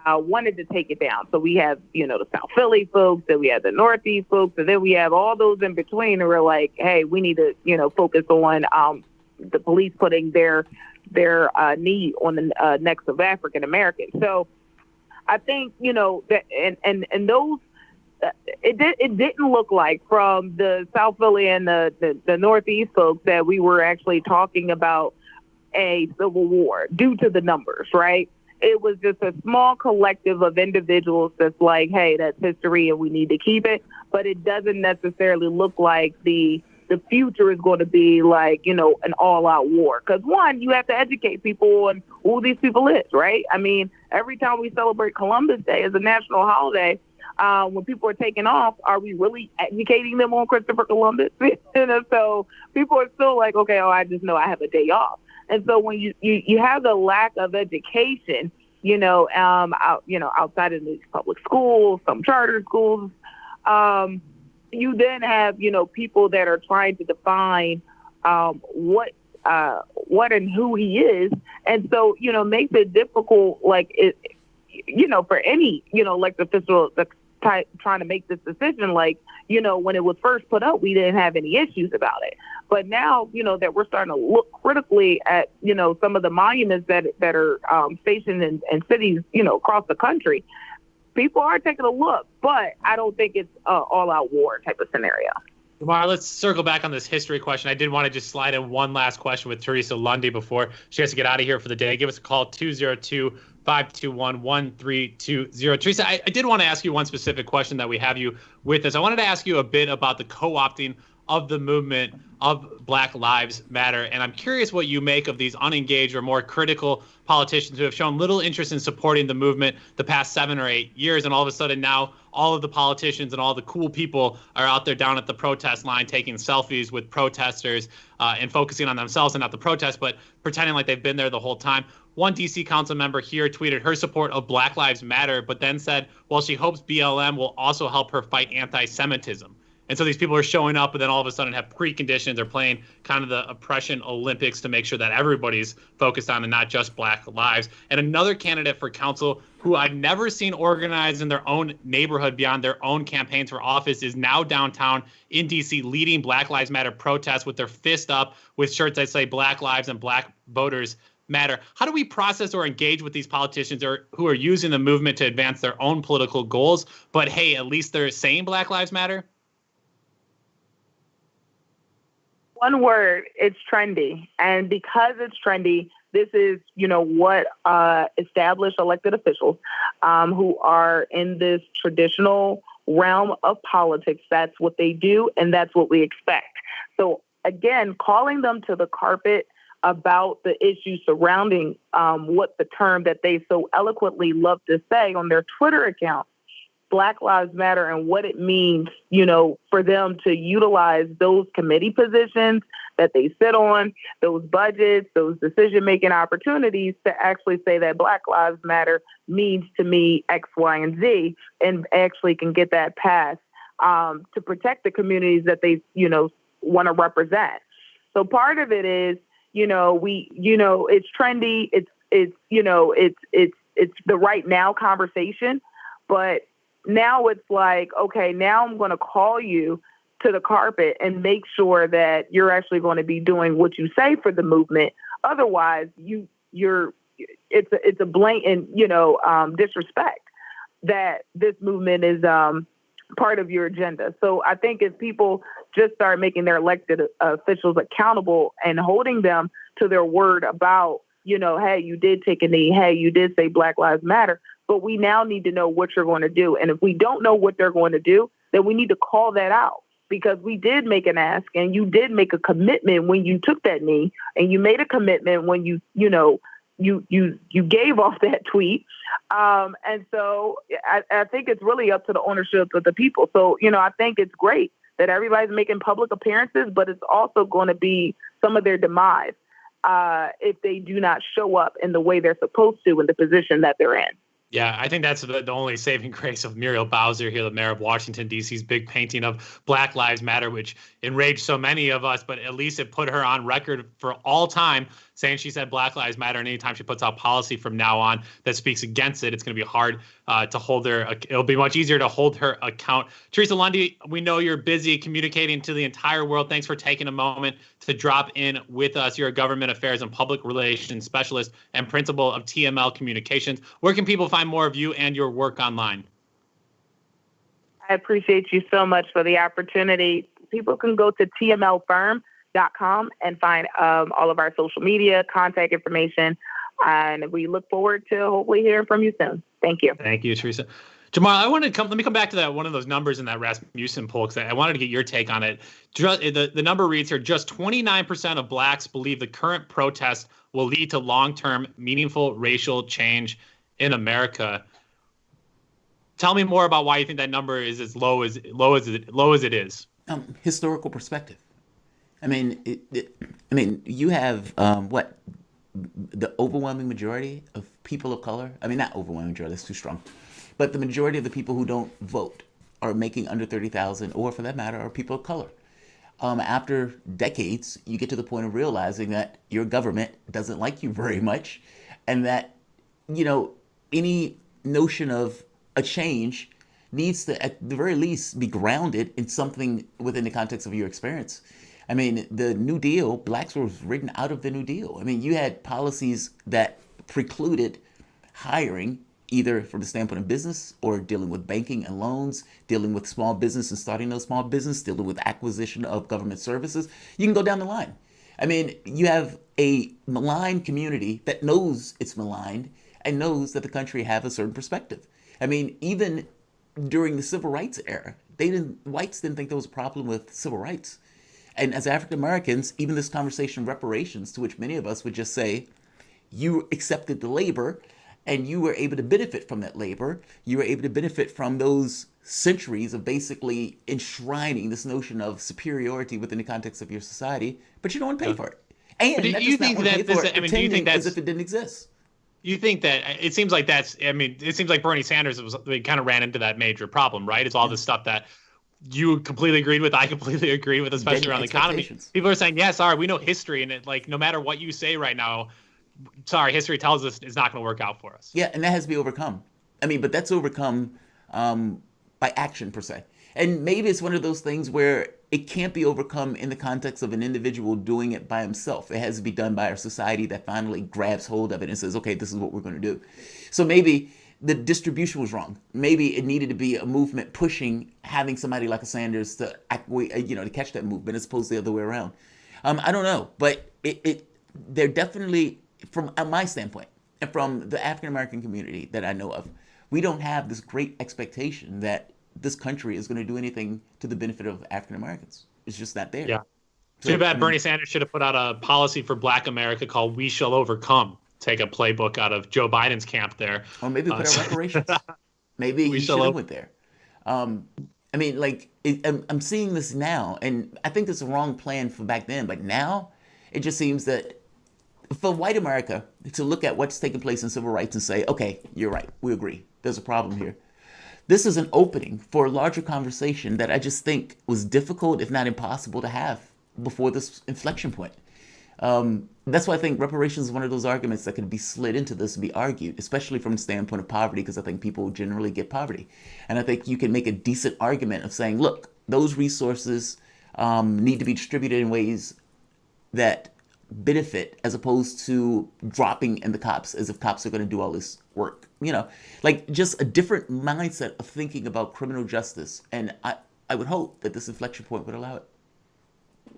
wanted to take it down. So we have, the South Philly folks, then we have the Northeast folks, and then we have all those in between who are like, hey, we need to, focus on the police putting their knee on the necks of African Americans. So I think, that and those, it didn't look like from the South Philly and the Northeast folks that we were actually talking about a civil war due to the numbers, right? It was just a small collective of individuals that's like, hey, that's history and we need to keep it. But it doesn't necessarily look like the future is going to be like, an all-out war. Because, one, you have to educate people on who these people is, right? I mean, every time we celebrate Columbus Day as a national holiday, when people are taking off, are we really educating them on Christopher Columbus? So people are still like, okay, I just know I have a day off. And so when you have the lack of education, outside of these public schools, some charter schools, you then have, people that are trying to define what and who he is. And so, makes it difficult, like, for any, elected official that's trying to make this decision, like, when it was first put up, we didn't have any issues about it. But now, that we're starting to look critically at, some of the monuments that are stationed in cities, across the country, people are taking a look. But I don't think it's an all-out war type of scenario. Jamar, let's circle back on this history question. I did want to just slide in one last question with Teresa Lundy before she has to get out of here for the day. Give us a call, 202-521-1320. Teresa, I did want to ask you one specific question that we have you with us. I wanted to ask you a bit about the co-opting of the movement of Black Lives Matter. And I'm curious what you make of these unengaged or more critical politicians who have shown little interest in supporting the movement the past 7 or 8 years. And all of a sudden now all of the politicians and all the cool people are out there down at the protest line taking selfies with protesters and focusing on themselves and not the protest, but pretending like they've been there the whole time. One DC council member here tweeted her support of Black Lives Matter, but then said, well, she hopes BLM will also help her fight anti-Semitism. And so these people are showing up and then all of a sudden have preconditions. They're playing kind of the oppression Olympics to make sure that everybody's focused on and not just Black lives. And another candidate for council who I've never seen organized in their own neighborhood beyond their own campaigns for office is now downtown in D.C. leading Black Lives Matter protests with their fist up with shirts that say Black Lives and Black Voters Matter. How do we process or engage with these politicians who are using the movement to advance their own political goals, but hey, at least they're saying Black Lives Matter? One word, it's trendy. And because it's trendy, this is, what established elected officials who are in this traditional realm of politics, that's what they do, and that's what we expect. So again, calling them to the carpet about the issues surrounding what the term that they so eloquently love to say on their Twitter account, Black Lives Matter, and what it means, for them to utilize those committee positions that they sit on, those budgets, those decision-making opportunities to actually say that Black Lives Matter means to me X, Y, and Z, and actually can get that passed to protect the communities that they, want to represent. So part of it is, it's trendy. It's the right now conversation, but now it's like, okay, now I'm going to call you to the carpet and make sure that you're actually going to be doing what you say for the movement. Otherwise, it's a blatant, disrespect that this movement is part of your agenda. So I think if people just start making their elected officials accountable and holding them to their word about, hey, you did take a knee. Hey, you did say Black Lives Matter. But we now need to know what you're going to do. And if we don't know what they're going to do, then we need to call that out, because we did make an ask and you did make a commitment when you took that knee, and you made a commitment when you gave off that tweet. And so I think it's really up to the ownership of the people. So, I think it's great that everybody's making public appearances, but it's also going to be some of their demise if they do not show up in the way they're supposed to in the position that they're in. Yeah, I think that's the only saving grace of Muriel Bowser here, the mayor of Washington, D.C.'s big painting of Black Lives Matter, which enraged so many of us, but at least it put her on record for all time saying she said Black Lives Matter. And anytime she puts out policy from now on that speaks against it, it's going to be hard to hold her. It'll be much easier to hold her account. Teresa Lundy, we know you're busy communicating to the entire world. Thanks for taking a moment to drop in with us. You're a government affairs and public relations specialist and principal of TML Communications. Where can people find more of you and your work online? I appreciate you so much for the opportunity. People can go to tmlfirm.com and find all of our social media, contact information, and we look forward to hopefully hearing from you soon. Thank you. Thank you, Teresa. Jamal, let me come back to that one of those numbers in that Rasmussen poll, because I wanted to get your take on it. The number reads here, just 29% of blacks believe the current protest will lead to long-term meaningful racial change in America. Tell me more about why you think that number is as low as it is. Historical perspective. I mean, you have the overwhelming majority of people of color. I mean, not overwhelming majority, that's too strong, but the majority of the people who don't vote are making under 30,000, or for that matter, are people of color. After decades, you get to the point of realizing that your government doesn't like you very much, and that any notion of a change needs to, at the very least, be grounded in something within the context of your experience. I mean, the New Deal, blacks were written out of the New Deal. I mean, you had policies that precluded hiring, either from the standpoint of business or dealing with banking and loans, dealing with small business and starting those small business, dealing with acquisition of government services. You can go down the line. I mean, you have a maligned community that knows it's maligned and knows that the country have a certain perspective. I mean, even during the civil rights era, whites didn't think there was a problem with civil rights. And as African Americans, even this conversation of reparations, to which many of us would just say, you accepted the labor and you were able to benefit from that labor. You were able to benefit from those centuries of basically enshrining this notion of superiority within the context of your society, but you don't want to pay for it. And do you think that this, I mean, do you think that's as if it didn't exist? You think that it seems like that's, I mean, it seems like Bernie Sanders kind of ran into that major problem, right? It's all this stuff that you completely agreed with, I completely agree with, especially around the economy. People are saying, yeah, sorry, we know history, and it, like, no matter what you say right now, sorry, history tells us it's not going to work out for us. Yeah, and that has to be overcome. I mean, but that's overcome by action, per se. And maybe it's one of those things where it can't be overcome in the context of an individual doing it by himself. It has to be done by our society that finally grabs hold of it and says, okay, this is what we're going to do. So maybe the distribution was wrong. Maybe it needed to be a movement pushing, having somebody like a Sanders to to catch that movement as opposed to the other way around. I don't know, but they're definitely, from my standpoint and from the African American community that I know of, we don't have this great expectation that this country is going to do anything to the benefit of African Americans. It's just not there. Yeah. So, Too bad Bernie Sanders should have put out a policy for Black America called "We Shall Overcome." Take a playbook out of Joe Biden's camp there. Or maybe put out reparations. Maybe he should have went there. I mean, like, I'm seeing this now, and I think it's a wrong plan for back then. But now, it just seems that for white America to look at what's taking place in civil rights and say, okay, you're right, we agree, there's a problem here. This is an opening for a larger conversation that I just think was difficult, if not impossible, to have before this inflection point. That's why I think reparations is one of those arguments that can be slid into this and be argued, especially from the standpoint of poverty, because I think people generally get poverty. And I think you can make a decent argument of saying, look, those resources need to be distributed in ways that benefit as opposed to dropping in the cops as if cops are going to do all this work. You know, like just a different mindset of thinking about criminal justice. And I would hope that this inflection point would allow it.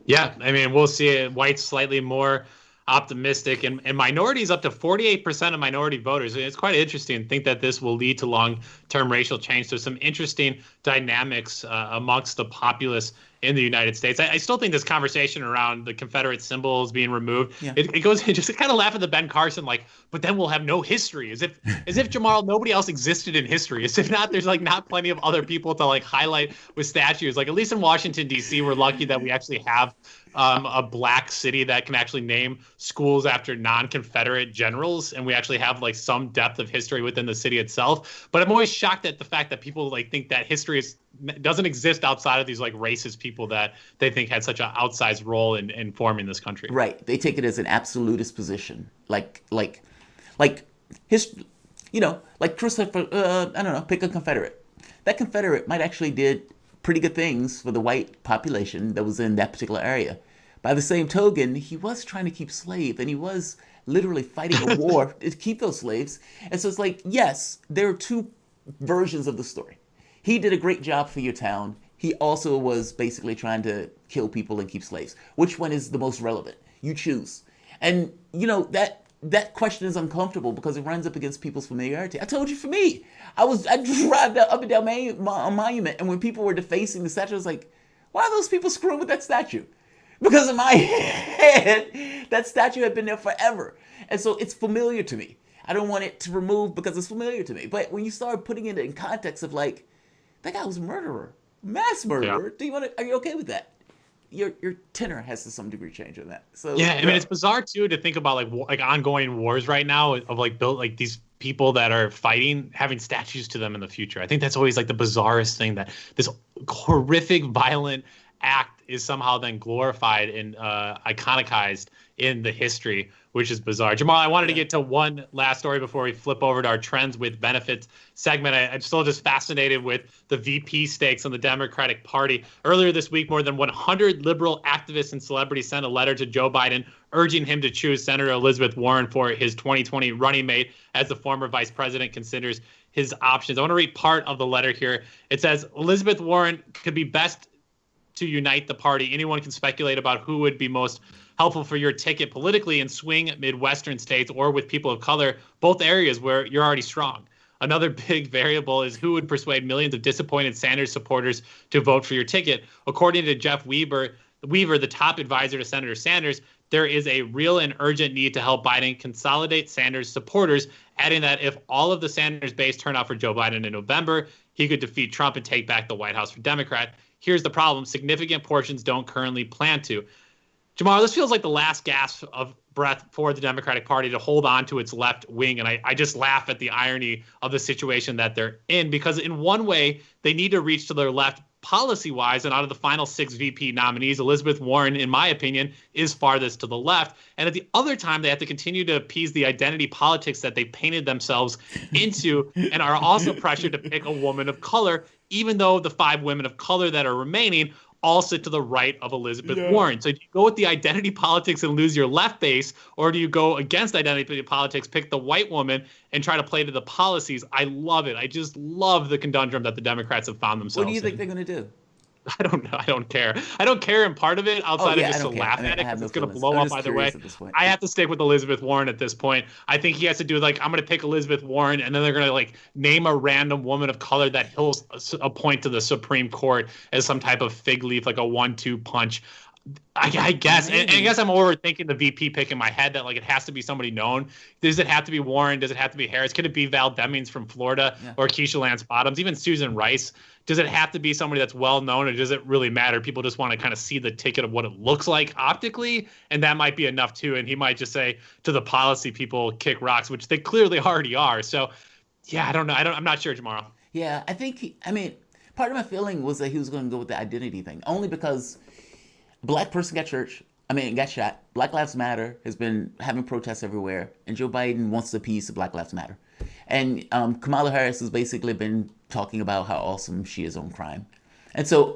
Yeah, I mean, we'll see it. Whites slightly more optimistic, and minorities up to 48% of minority voters. It's quite interesting to think that this will lead to long-term racial change. There's some interesting dynamics amongst the populace in the United States. I still think this conversation around the Confederate symbols being removed, it goes just kind of laugh at the Ben Carson, like, but then we'll have no history, as if Jamal, nobody else existed in history, as if not, there's like not plenty of other people to like highlight with statues. Like at least in Washington, D.C., we're lucky that we actually have a black city that can actually name schools after non-Confederate generals, and we actually have like some depth of history within the city itself. But I'm always shocked at the fact that people like think that history doesn't exist outside of these like racist people that they think had such an outsized role in forming this country. Right. They take it as an absolutist position, like history. You know, like Christopher. I don't know. Pick a Confederate. That Confederate might actually did pretty good things for the white population that was in that particular area. By the same token, he was trying to keep slaves, and he was literally fighting a war to keep those slaves. And so it's like, yes, there are two versions of the story. He did a great job for your town. He also was basically trying to kill people and keep slaves. Which one is the most relevant? You choose. And, you know, that question is uncomfortable because it runs up against people's familiarity. I told you, for me, I drive up and down Monument, and when people were defacing the statue, I was like, why are those people screwing with that statue? Because in my head, that statue had been there forever. And so it's familiar to me. I don't want it to remove because it's familiar to me. But when you start putting it in context of like, that guy was a murderer, mass murderer. Yeah. Are you okay with that? Your tenor has to some degree change on that. So yeah, I mean it's bizarre too to think about like ongoing wars right now of like built like these people that are fighting having statues to them in the future. I think that's always like the bizarrest thing, that this horrific violent act is somehow then glorified and iconicized in the history, which is bizarre. Jamal, I wanted to get to one last story before we flip over to our trends with benefits segment. I'm still just fascinated with the VP stakes on the Democratic Party. Earlier this week, more than 100 liberal activists and celebrities sent a letter to Joe Biden urging him to choose Senator Elizabeth Warren for his 2020 running mate as the former vice president considers his options. I want to read part of the letter here. It says, Elizabeth Warren could be best to unite the party. Anyone can speculate about who would be most helpful for your ticket politically in swing Midwestern states or with people of color, both areas where you're already strong. Another big variable is who would persuade millions of disappointed Sanders supporters to vote for your ticket. According to Jeff Weaver, the top advisor to Senator Sanders, there is a real and urgent need to help Biden consolidate Sanders supporters, adding that if all of the Sanders base turn out for Joe Biden in November, he could defeat Trump and take back the White House for Democrat. Here's the problem. Significant portions don't currently plan to. Jamal, this feels like the last gasp of breath for the Democratic Party to hold on to its left wing. And I just laugh at the irony of the situation that they're in, because in one way, they need to reach to their left policy-wise, and out of the final 6 VP nominees, Elizabeth Warren, in my opinion, is farthest to the left. And at the other time, they have to continue to appease the identity politics that they painted themselves into and are also pressured to pick a woman of color, even though the 5 women of color that are remaining all sit to the right of Elizabeth Warren. So do you go with the identity politics and lose your left base, or do you go against identity politics, pick the white woman, and try to play to the policies? I love it. I just love the conundrum that the Democrats have found themselves in. What do you think they're going to do? I don't know. I don't care. I don't care in part of it outside of just to laugh at it because it's going to blow up either way. I have to stick with Elizabeth Warren at this point. I think he has to do I'm going to pick Elizabeth Warren, and then they're going to name a random woman of color that he'll appoint to the Supreme Court as some type of fig leaf, like a 1-2 punch. I guess. And I guess I'm overthinking the VP pick in my head that it has to be somebody known. Does it have to be Warren? Does it have to be Harris? Could it be Val Demings from Florida or Keisha Lance Bottoms? Even Susan Rice? Does it have to be somebody that's well known, or does it really matter? People just want to kind of see the ticket of what it looks like optically, and that might be enough too. And he might just say to the policy people, kick rocks, which they clearly already are. So, yeah, I don't know. I'm not sure tomorrow. Yeah, I think part of my feeling was that he was going to go with the identity thing, only because black person got shot. Black Lives Matter has been having protests everywhere, and Joe Biden wants to appease the Black Lives Matter. And Kamala Harris has basically been talking about how awesome she is on crime. And so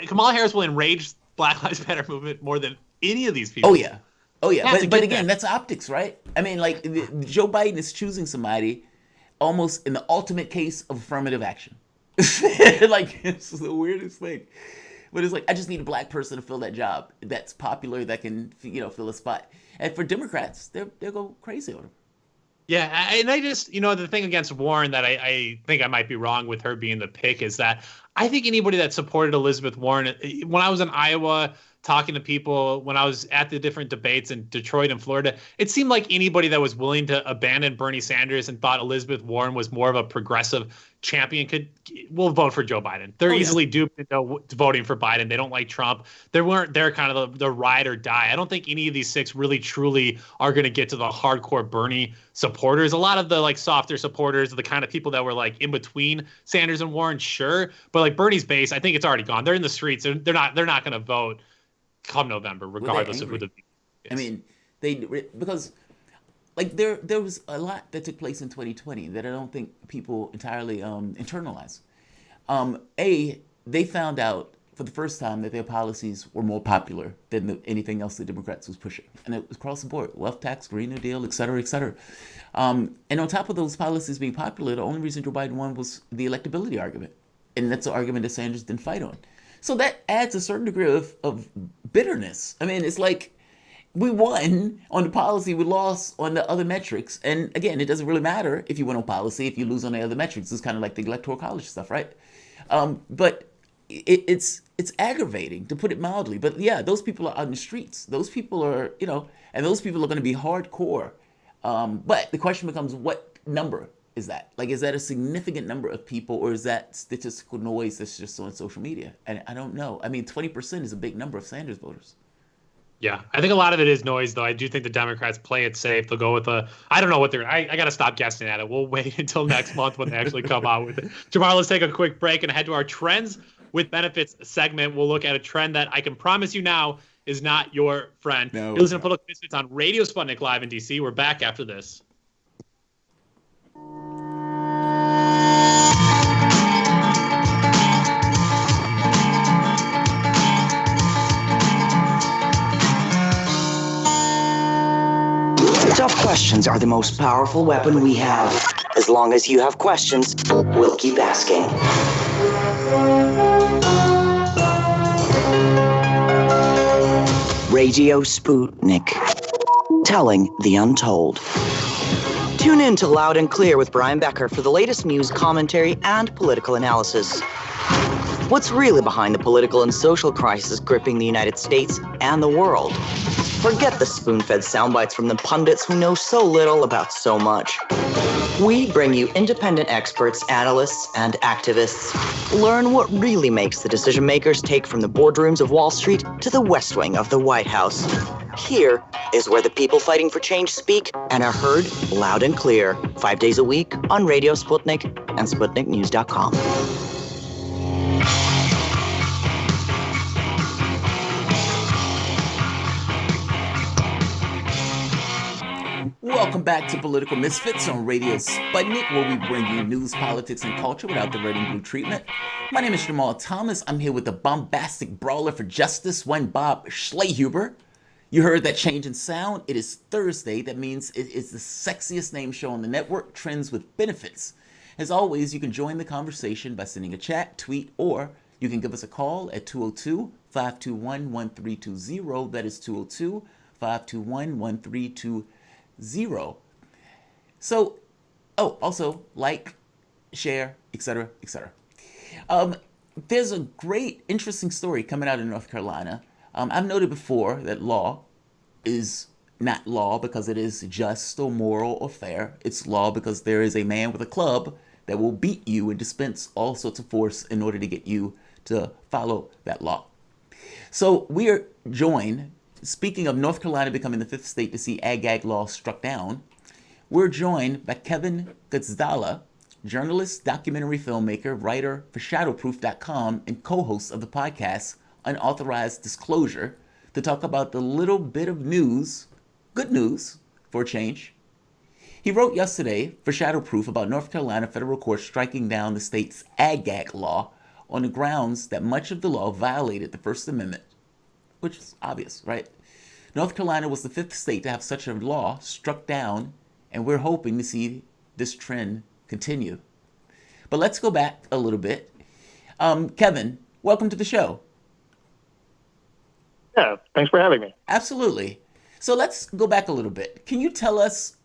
Kamala Harris will enrage Black Lives Matter movement more than any of these people. Oh yeah. But again, that's optics, right? Joe Biden is choosing somebody almost in the ultimate case of affirmative action. It's the weirdest thing. But it's I just need a black person to fill that job that's popular, that can, fill a spot. And for Democrats, they'll go crazy on him. Yeah, and I just, the thing against Warren that I think I might be wrong with her being the pick is that I think anybody that supported Elizabeth Warren, when I was in Iowa talking to people, when I was at the different debates in Detroit and Florida, it seemed like anybody that was willing to abandon Bernie Sanders and thought Elizabeth Warren was more of a progressive champion will vote for Joe Biden. They're easily duped into voting for Biden. They don't like Trump. They weren't there kind of the ride or die. I don't think any of these 6 really truly are going to get to the hardcore Bernie supporters. A lot of the softer supporters, the kind of people that were in between Sanders and Warren, sure, but Bernie's base, I think it's already gone. They're in the streets. They're not going to vote come November, regardless of who the is. Because there was a lot that took place in 2020 that I don't think people entirely internalize. They found out for the first time that their policies were more popular than anything else the Democrats was pushing. And it was across the board: wealth tax, Green New Deal, et cetera, et cetera. And on top of those policies being popular, the only reason Joe Biden won was the electability argument. And that's an argument that Sanders didn't fight on. So that adds a certain degree of bitterness. It's we won on the policy, we lost on the other metrics. And again, it doesn't really matter if you win on policy, if you lose on the other metrics. It's kind of like the Electoral College stuff, right? But it's aggravating, to put it mildly. But yeah, those people are out in the streets. Those people are, and those people are going to be hardcore. But the question becomes, what number is that? Is that a significant number of people, or is that statistical noise that's just on social media? And I don't know. 20% is a big number of Sanders voters. Yeah, I think a lot of it is noise, though. I do think the Democrats play it safe. They'll go with I don't know what I got to stop guessing at it. We'll wait until next month when they actually come out with it. Jamal, let's take a quick break and head to our trends with Benefits segment, we'll look at a trend that I can promise you now is not your friend. No. You're listening to Political Misfits on Radio Sputnik Live in DC. We're back after this. Tough questions are the most powerful weapon we have. As long as you have questions, we'll keep asking. Radio Sputnik. Telling the untold. Tune in to Loud and Clear with Brian Becker for the latest news, commentary, and political analysis. What's really behind the political and social crisis gripping the United States and the world? Forget the spoon-fed soundbites from the pundits who know so little about so much. We bring you independent experts, analysts, and activists. Learn what really makes the decision makers take from the boardrooms of Wall Street to the West Wing of the White House. Here is where the people fighting for change speak and are heard loud and clear, 5 days a week on Radio Sputnik and SputnikNews.com. Welcome back to Political Misfits on Radio Sputnik, where we bring you news, politics, and culture without the red and blue treatment. My name is Jamal Thomas. I'm here with the bombastic brawler for justice, one Bob Schlehuber. You heard that change in sound. It is Thursday. That means it is the sexiest name show on the network, Trends with Benefits. As always, you can join the conversation by sending a chat, tweet, or you can give us a call at 202-521-1320. That is 202-521-1320. So, also like, share, etc., etc. There's a great, interesting story coming out of North Carolina. I've noted before that law is not law because it is just or moral or fair. It's law because there is a man with a club that will beat you and dispense all sorts of force in order to get you to follow that law. So we are joined. Speaking of North Carolina becoming the fifth state to see ag law struck down, we're joined by Kevin Gazala, journalist, documentary filmmaker, writer for Shadowproof.com, and co-host of the podcast Unauthorized Disclosure, to talk about the little bit of news, good news for a change. He wrote yesterday for Shadowproof about North Carolina federal court striking down the state's ag law on the grounds that much of the law violated the First Amendment, which is obvious, right? North Carolina was the fifth state to have such a law struck down, and we're hoping to see this trend continue. But let's go back a little bit. Kevin, welcome to the show. Yeah, thanks for having me. Absolutely. So let's go back a little bit. Can you tell us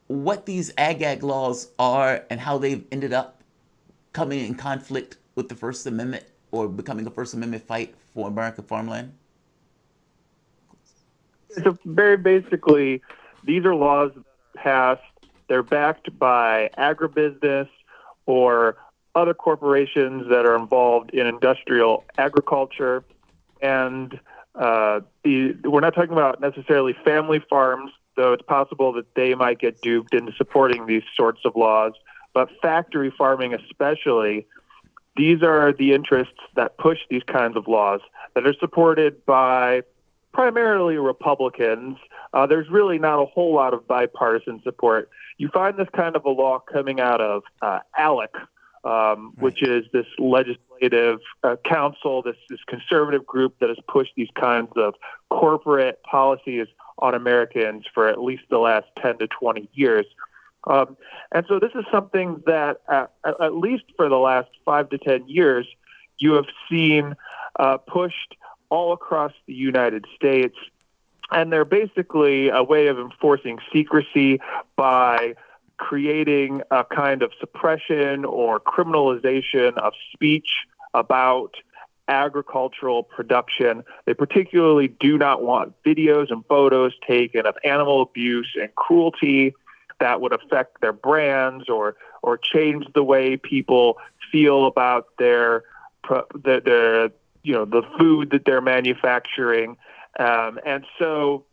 what these ag laws are and how they've ended up coming in conflict with the First Amendment or becoming a First Amendment fight for American farmland? So very basically, these are laws that are passed. They're backed by agribusiness or other corporations that are involved in industrial agriculture. And we're not talking about necessarily family farms, though it's possible that they might get duped into supporting these sorts of laws. But factory farming especially, these are the interests that push these kinds of laws that are supported by primarily Republicans. There's really not a whole lot of bipartisan support. You find this kind of a law coming out of ALEC, which is this legislative council, this conservative group that has pushed these kinds of corporate policies on Americans for at least the last 10 to 20 years. And so this is something that at least for the last 5 to 10 years, you have seen pushed all across the United States. And they're basically a way of enforcing secrecy by creating a kind of suppression or criminalization of speech about agricultural production. They particularly do not want videos and photos taken of animal abuse and cruelty that would affect their brands or change the way people feel about their the food that they're manufacturing. And so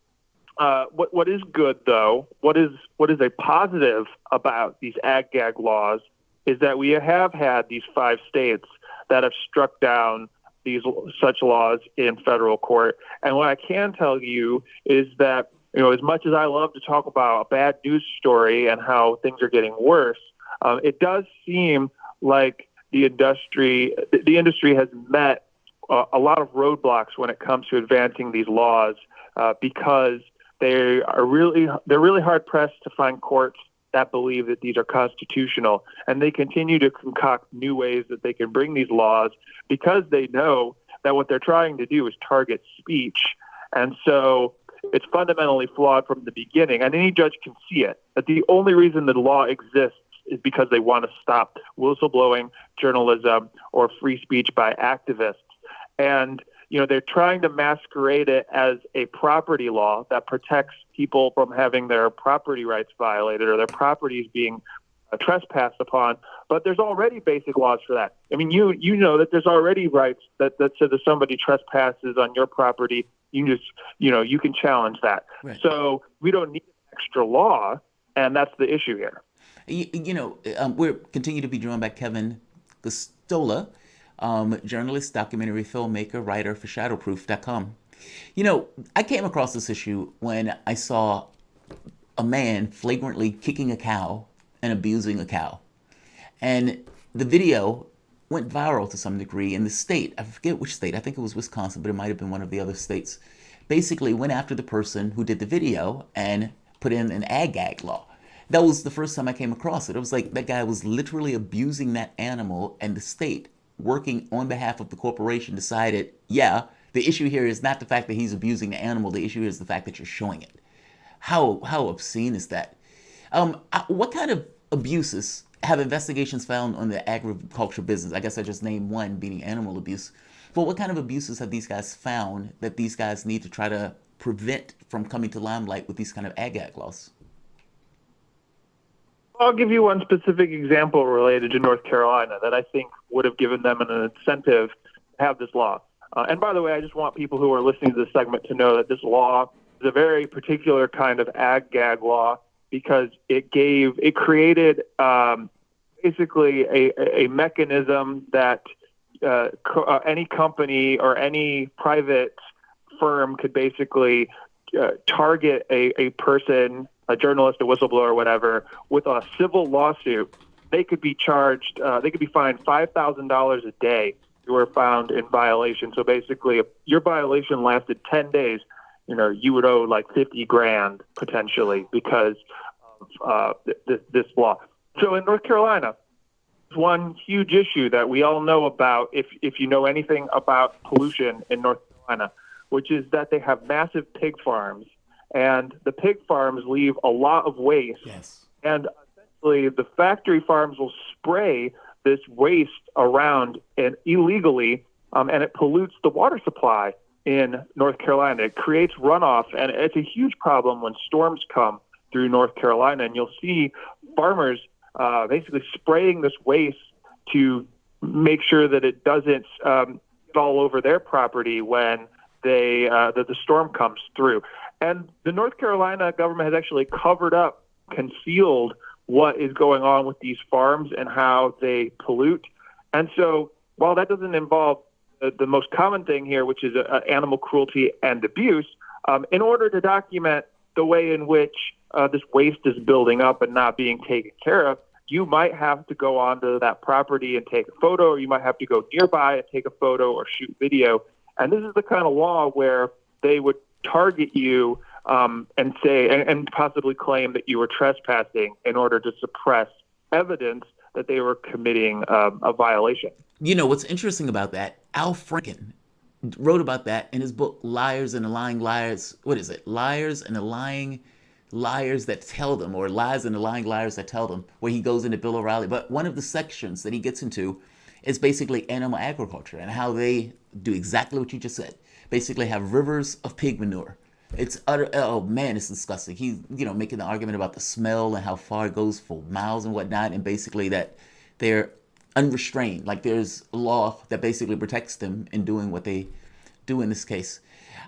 what is good, though, what is a positive about these ag-gag laws is that we have had these 5 states that have struck down such laws in federal court. And what I can tell you is that, as much as I love to talk about a bad news story and how things are getting worse, it does seem like the industry has met a lot of roadblocks when it comes to advancing these laws because they're really hard pressed to find courts that believe that these are constitutional, and they continue to concoct new ways that they can bring these laws because they know that what they're trying to do is target speech. And so it's fundamentally flawed from the beginning, and any judge can see it, that the only reason the law exists is because they want to stop whistleblowing, journalism, or free speech by activists. And they're trying to masquerade it as a property law that protects people from having their property rights violated or their properties being trespassed upon. But there's already basic laws for that. I mean, you know that there's already rights that says if somebody trespasses on your property, you can challenge that. Right. So we don't need an extra law, and that's the issue here. We're continue to be joined by Kevin Gostola, journalist, documentary filmmaker, writer for Shadowproof.com. I came across this issue when I saw a man flagrantly kicking a cow and abusing a cow. And the video went viral to some degree in the state. I forget which state. I think it was Wisconsin, but it might have been one of the other states. Basically went after the person who did the video and put in an ag law. That was the first time I came across it. It was like that guy was literally abusing that animal, and the state, working on behalf of the corporation, decided, the issue here is not the fact that he's abusing the animal. The issue is the fact that you're showing it. How obscene is that? What kind of abuses have investigations found on the agriculture business? I guess I just named one, being animal abuse. But what kind of abuses have these guys found that these guys need to try to prevent from coming to limelight with these kind of ag laws? I'll give you one specific example related to North Carolina that I think would have given them an incentive to have this law. And by the way, I just want people who are listening to this segment to know that this law is a very particular kind of ag-gag law because it created basically a mechanism that any company or any private firm could basically target a person, a journalist, a whistleblower, whatever, with a civil lawsuit. They could be charged, they could be fined $5,000 a day if you were found in violation. So basically, if your violation lasted 10 days, you would owe like $50,000 potentially because of this law. So in North Carolina, one huge issue that we all know about, if you know anything about pollution in North Carolina, which is that they have massive pig farms. And the pig farms leave a lot of waste. Yes. And essentially, the factory farms will spray this waste around and illegally, and it pollutes the water supply in North Carolina. It creates runoff, and it's a huge problem when storms come through North Carolina. And you'll see farmers basically spraying this waste to make sure that it doesn't get all over their property when that the storm comes through. And the North Carolina government has actually covered up, concealed what is going on with these farms and how they pollute. And so while that doesn't involve the most common thing here, which is animal cruelty and abuse, in order to document the way in which this waste is building up and not being taken care of, you might have to go onto that property and take a photo, or you might have to go nearby and take a photo or shoot video. And this is the kind of law where they would target you and say, and possibly claim that you were trespassing in order to suppress evidence that they were committing a violation. What's interesting about that, Al Franken wrote about that in his book, Liars and the Lying Liars. What is it? Liars and the Lying Liars That Tell Them, or Lies and the Lying Liars That Tell Them, where he goes into Bill O'Reilly. But one of the sections that he gets into is basically animal agriculture and how they do exactly what you just said. Basically have rivers of pig manure. It's it's disgusting. He's, making the argument about the smell and how far it goes for miles and whatnot, and basically that they're unrestrained. Like there's a law that basically protects them in doing what they do in this case.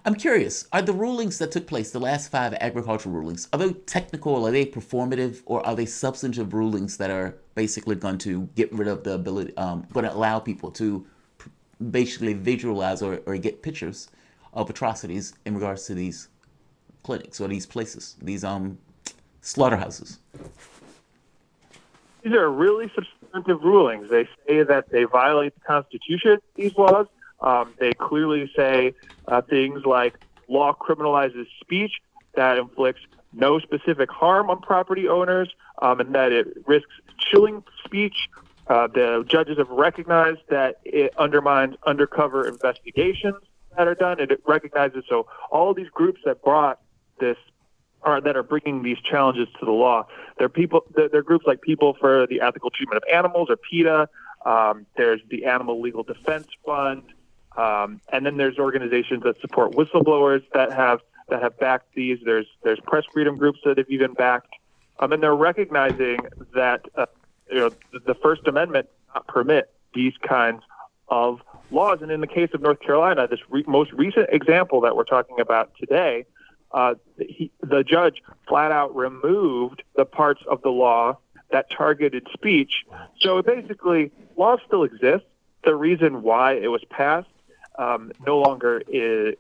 I'm curious, are the rulings that took place, the last 5 agricultural rulings, are they technical, are they performative, or are they substantive rulings that are basically going to get rid of the ability, going to allow people to basically visualize or get pictures of atrocities in regards to these clinics or these places, these slaughterhouses. These are really substantive rulings. They say that they violate the Constitution, these laws. They clearly say things like law criminalizes speech that inflicts no specific harm on property owners, and that it risks chilling speech. The judges have recognized that it undermines undercover investigations that are done, and it recognizes so all these groups that brought this that are bringing these challenges to the law. They're groups like People for the Ethical Treatment of Animals, or PETA. There's the Animal Legal Defense Fund, and then there's organizations that support whistleblowers that have backed these. There's press freedom groups that have even backed, and they're recognizing that the First Amendment does not permit these kinds of laws. And in the case of North Carolina, this most recent example that we're talking about today, the judge flat out removed the parts of the law that targeted speech. So basically, law still exists. The reason why it was passed no longer is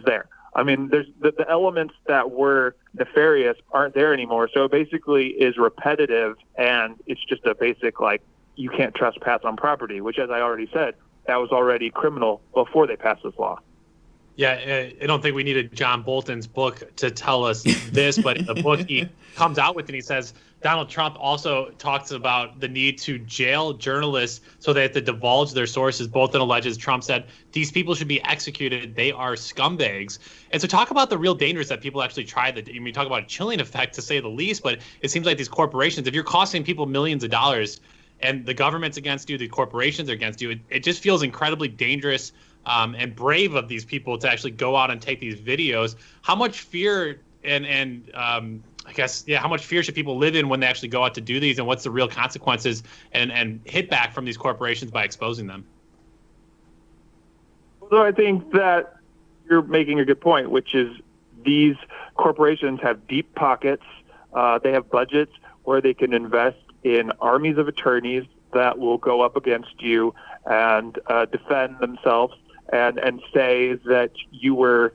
there. I mean, there's the elements that were nefarious aren't there anymore. So it basically is repetitive, and it's just a basic, like, you can't trespass on property, which, as I already said, that was already criminal before they passed this law. Yeah, I don't think we needed John Bolton's book to tell us this, but in the book he comes out with and he says Donald Trump also talks about the need to jail journalists so they have to divulge their sources. Bolton alleges Trump said these people should be executed. They are scumbags. And so talk about the real dangers that people actually try. Talk about a chilling effect, to say the least, but it seems like these corporations, if you're costing people millions of dollars and the government's against you, the corporations are against you, it just feels incredibly dangerous and brave of these people to actually go out and take these videos. How much fear and how much fear should people live in when they actually go out to do these, and what's the real consequences and hit back from these corporations by exposing them? So I think that you're making a good point, which is these corporations have deep pockets. They have budgets where they can invest in armies of attorneys that will go up against you and defend themselves and say that you were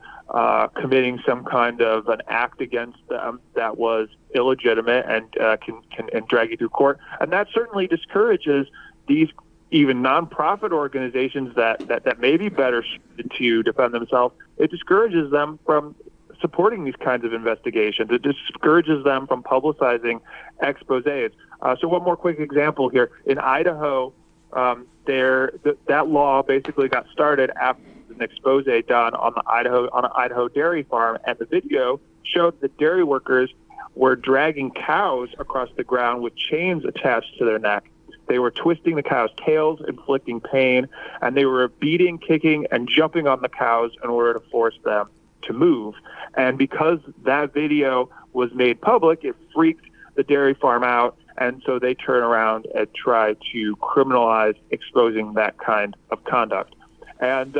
committing some kind of an act against them that was illegitimate and can drag you through court. And that certainly discourages these even nonprofit organizations that may be better suited to defend themselves. It discourages them from supporting these kinds of investigations. It discourages them from publicizing exposés. So one more quick example here. In Idaho, that law basically got started after an expose done on an Idaho dairy farm, and the video showed that dairy workers were dragging cows across the ground with chains attached to their neck. They were twisting the cows' tails, inflicting pain, and they were beating, kicking, and jumping on the cows in order to force them to move. And because that video was made public, it freaked the dairy farm out, and so they turn around and try to criminalize exposing that kind of conduct. And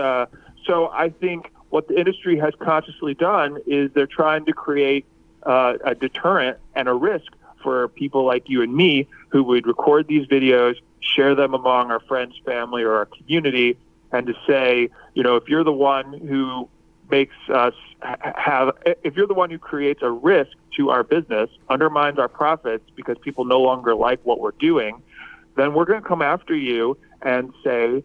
so I think what the industry has consciously done is they're trying to create a deterrent and a risk for people like you and me who would record these videos, share them among our friends, family, or our community, and to say, if you're the one who makes us if you're the one who creates a risk to our business, undermines our profits because people no longer like what we're doing, then we're going to come after you and say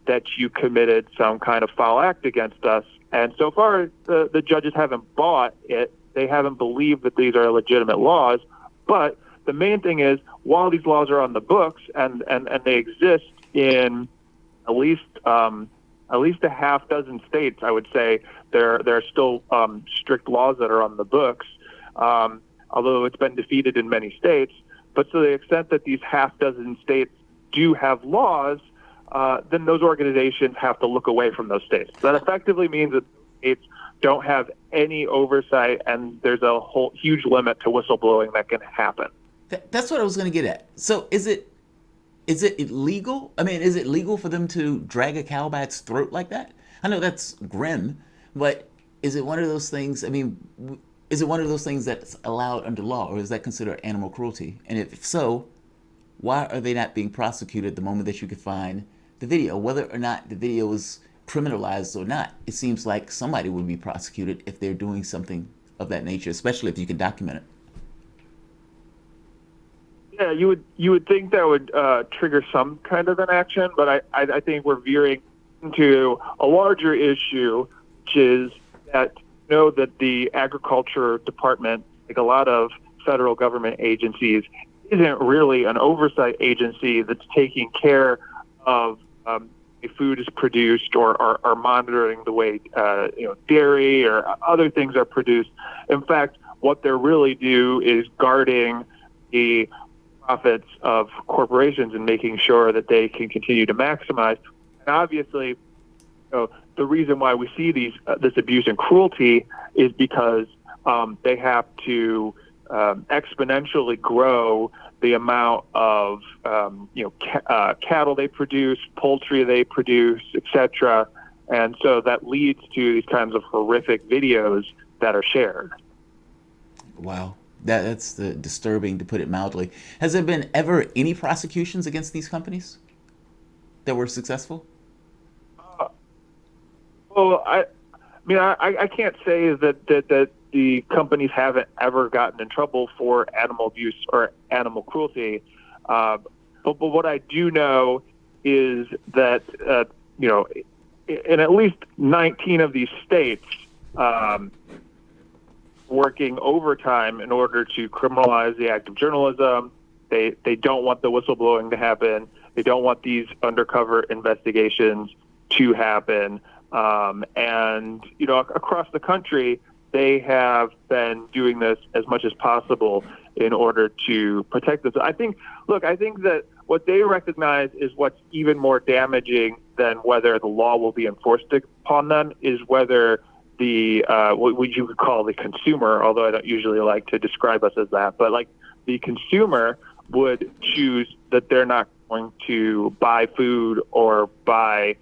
that you committed some kind of foul act against us. And so far, the judges haven't bought it. They haven't believed that these are legitimate laws. But the main thing is, while these laws are on the books and they exist in at least a half dozen states, I would say there are still strict laws that are on the books, although it's been defeated in many states. But to the extent that these half dozen states do have laws, then those organizations have to look away from those states. That effectively means that states don't have any oversight, and there's a whole huge limit to whistleblowing that can happen. That's what I was going to get at. So is it illegal? I mean, is it legal for them to drag a cow by its throat like that? I know that's grim, but is it one of those things? I mean, is it one of those things that's allowed under law, or is that considered animal cruelty? And if so, why are they not being prosecuted the moment that you could find the video, whether or not the video is criminalized or not. It seems like somebody would be prosecuted if they're doing something of that nature, especially if you can document it. Yeah, you would think that would trigger some kind of an action, but I think we're veering into a larger issue, which is that that the agriculture department, like a lot of federal government agencies, isn't really an oversight agency that's taking care of food is produced or are monitoring the way dairy or other things are produced. In fact, what they really do is guarding the profits of corporations and making sure that they can continue to maximize. And obviously, the reason why we see this abuse and cruelty is because they have to exponentially grow the amount of cattle they produce, poultry they produce, etc. And so that leads to these kinds of horrific videos that are shared. Wow. That's disturbing, to put it mildly. Has there been ever any prosecutions against these companies that were successful? Well, I can't say that the companies haven't ever gotten in trouble for animal abuse or animal cruelty. But what I do know is that, in at least 19 of these states, working overtime in order to criminalize the act of journalism. They don't want the whistleblowing to happen. They don't want these undercover investigations to happen. And across the country, they have been doing this as much as possible in order to protect this. I think that what they recognize is what's even more damaging than whether the law will be enforced upon them is whether the what you could call the consumer, although I don't usually like to describe us as that, but like the consumer would choose that they're not going to buy food or buy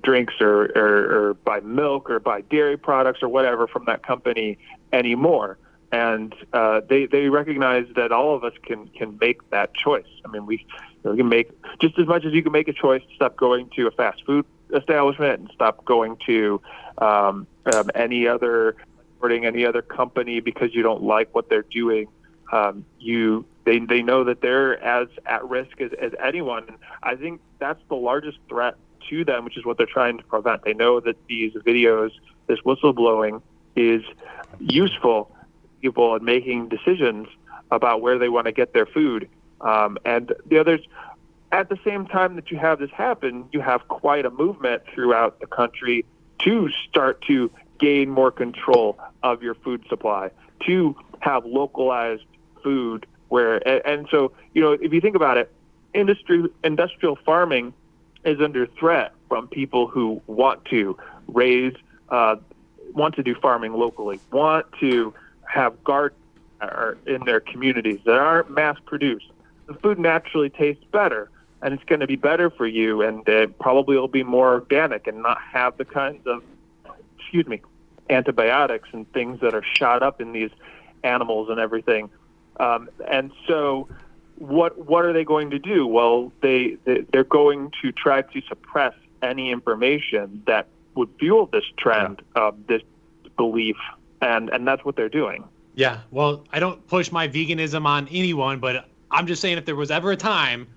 drinks or buy milk or buy dairy products or whatever from that company anymore. And they recognize that all of us can make that choice. I mean, we can make just as much as you can make a choice to stop going to a fast food establishment and stop going to any other company because you don't like what they're doing. They know that they're as at risk as anyone. And I think that's the largest threat to them, which is what they're trying to prevent. They know that these videos, this whistleblowing, is useful to people in making decisions about where they want to get their food. And the others, at the same time that you have this happen, you have quite a movement throughout the country to start to gain more control of your food supply, to have localized food and so, if you think about it, industrial farming is under threat from people who want to do farming locally, want to have gardens in their communities that aren't mass produced. The food naturally tastes better, and it's going to be better for you, and probably will be more organic and not have the kinds of, antibiotics and things that are shot up in these animals and everything. And so what are they going to do? Well, they're going to try to suppress any information that would fuel this trend, this belief, and that's what they're doing. Yeah, well, I don't push my veganism on anyone, but I'm just saying if there was ever a time,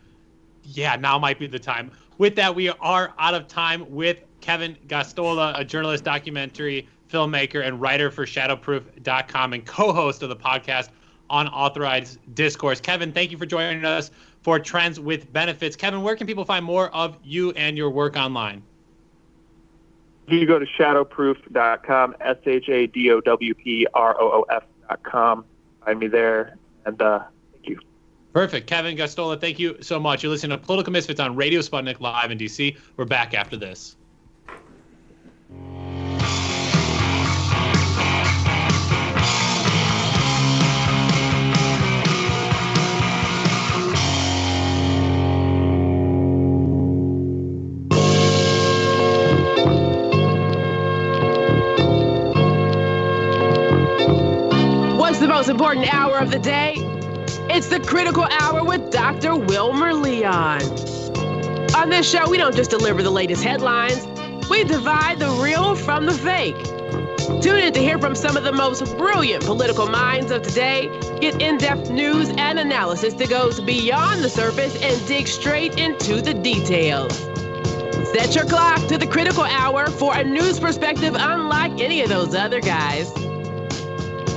now might be the time. With that, we are out of time with Kevin Gosztola, a journalist, documentary filmmaker, and writer for Shadowproof.com and co-host of the podcast Unauthorized Discourse. Kevin, thank you for joining us for Trends with Benefits. Kevin, where can people find more of you and your work online? You go to shadowproof.com, SHADOWPROOF.com. Find me there, and thank you. Perfect. Kevin Gosztola, thank you so much. You're listening to Political Misfits on Radio Sputnik live in D.C. We're back after this. The most important hour of the day. It's the Critical Hour with Dr. Wilmer Leon. On this show, we don't just deliver the latest headlines. We divide the real from the fake. Tune in to hear from some of the most brilliant political minds of today. Get in-depth news and analysis that goes beyond the surface and dig straight into the details. Set your clock to the critical hour for a news perspective unlike any of those other guys.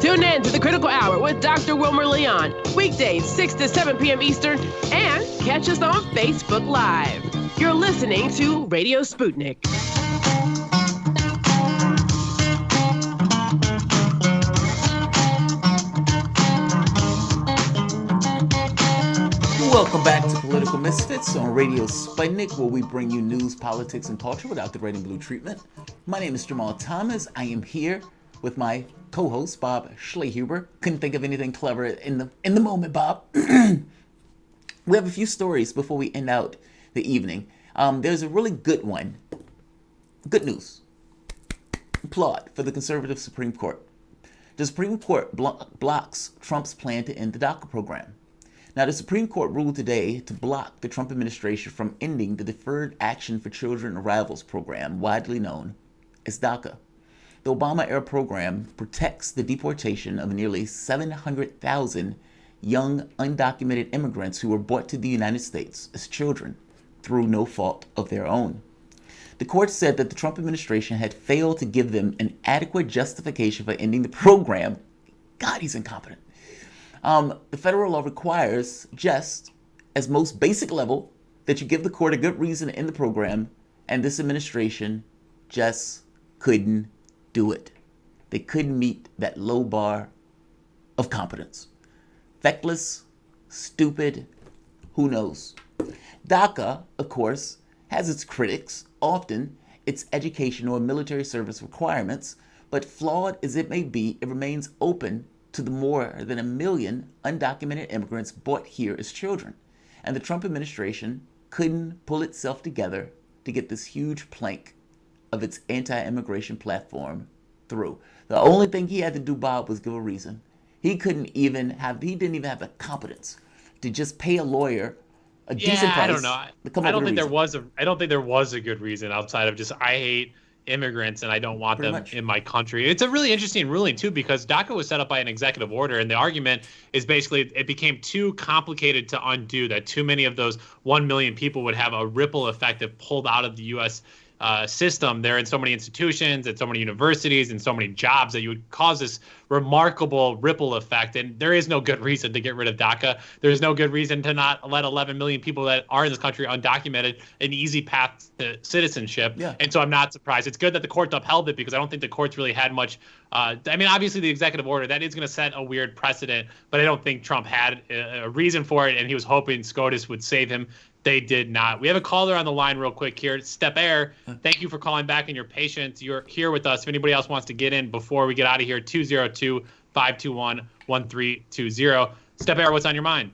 Tune in to the Critical Hour with Dr. Wilmer Leon, weekdays 6 to 7 p.m. Eastern, and catch us on Facebook Live. You're listening to Radio Sputnik. Welcome back to Political Misfits on Radio Sputnik, where we bring you news, politics, and culture without the red and blue treatment. My name is Jamal Thomas. I am here with my co-host, Bob Schlehuber. Couldn't think of anything clever in the moment, Bob. We have a few stories before we end out the evening. There's a really good one. Good news. Applaud for the conservative Supreme Court. The Supreme Court blocks Trump's plan to end the DACA program. Now, the Supreme Court ruled today to block the Trump administration from ending the Deferred Action for Children Arrivals program, widely known as DACA. The Obama-era program protects the deportation of nearly 700,000 young undocumented immigrants who were brought to the United States as children through no fault of their own. The court said that the Trump administration had failed to give them an adequate justification for ending the program. God, he's incompetent. The federal law requires, just as most basic level, that you give the court a good reason to end the program, and this administration just couldn't do it. They couldn't meet that low bar of competence. Feckless, stupid, who knows? DACA, of course, has its critics, often its education or military service requirements, but flawed as it may be, it remains open to the more than 1 million undocumented immigrants brought here as children. And the Trump administration couldn't pull itself together to get this huge plank of its anti-immigration platform through. The only thing he had to do, Bob, was give a reason. He didn't even have the competence to just pay a lawyer a decent price. I don't know. I don't think there was a good reason outside of just I hate immigrants and I don't want them in my country. It's a really interesting ruling too, because DACA was set up by an executive order, and the argument is basically it became too complicated to undo, that too many of those 1 million people would have a ripple effect if pulled out of the U.S. System. They're in so many institutions, at so many universities, and so many jobs that you would cause this remarkable ripple effect. And there is no good reason to get rid of DACA. There's no good reason to not let 11 million people that are in this country undocumented an easy path to citizenship. Yeah. And so I'm not surprised. It's good that the court upheld it, because I don't think the court's really had much. Obviously the executive order, that is going to set a weird precedent, but I don't think Trump had a reason for it, and he was hoping SCOTUS would save him. They did not. We have a caller on the line real quick here. Step Air, thank you for calling back and your patience. You're here with us. If anybody else wants to get in before we get out of here, 202-521-1320. Step Air, what's on your mind?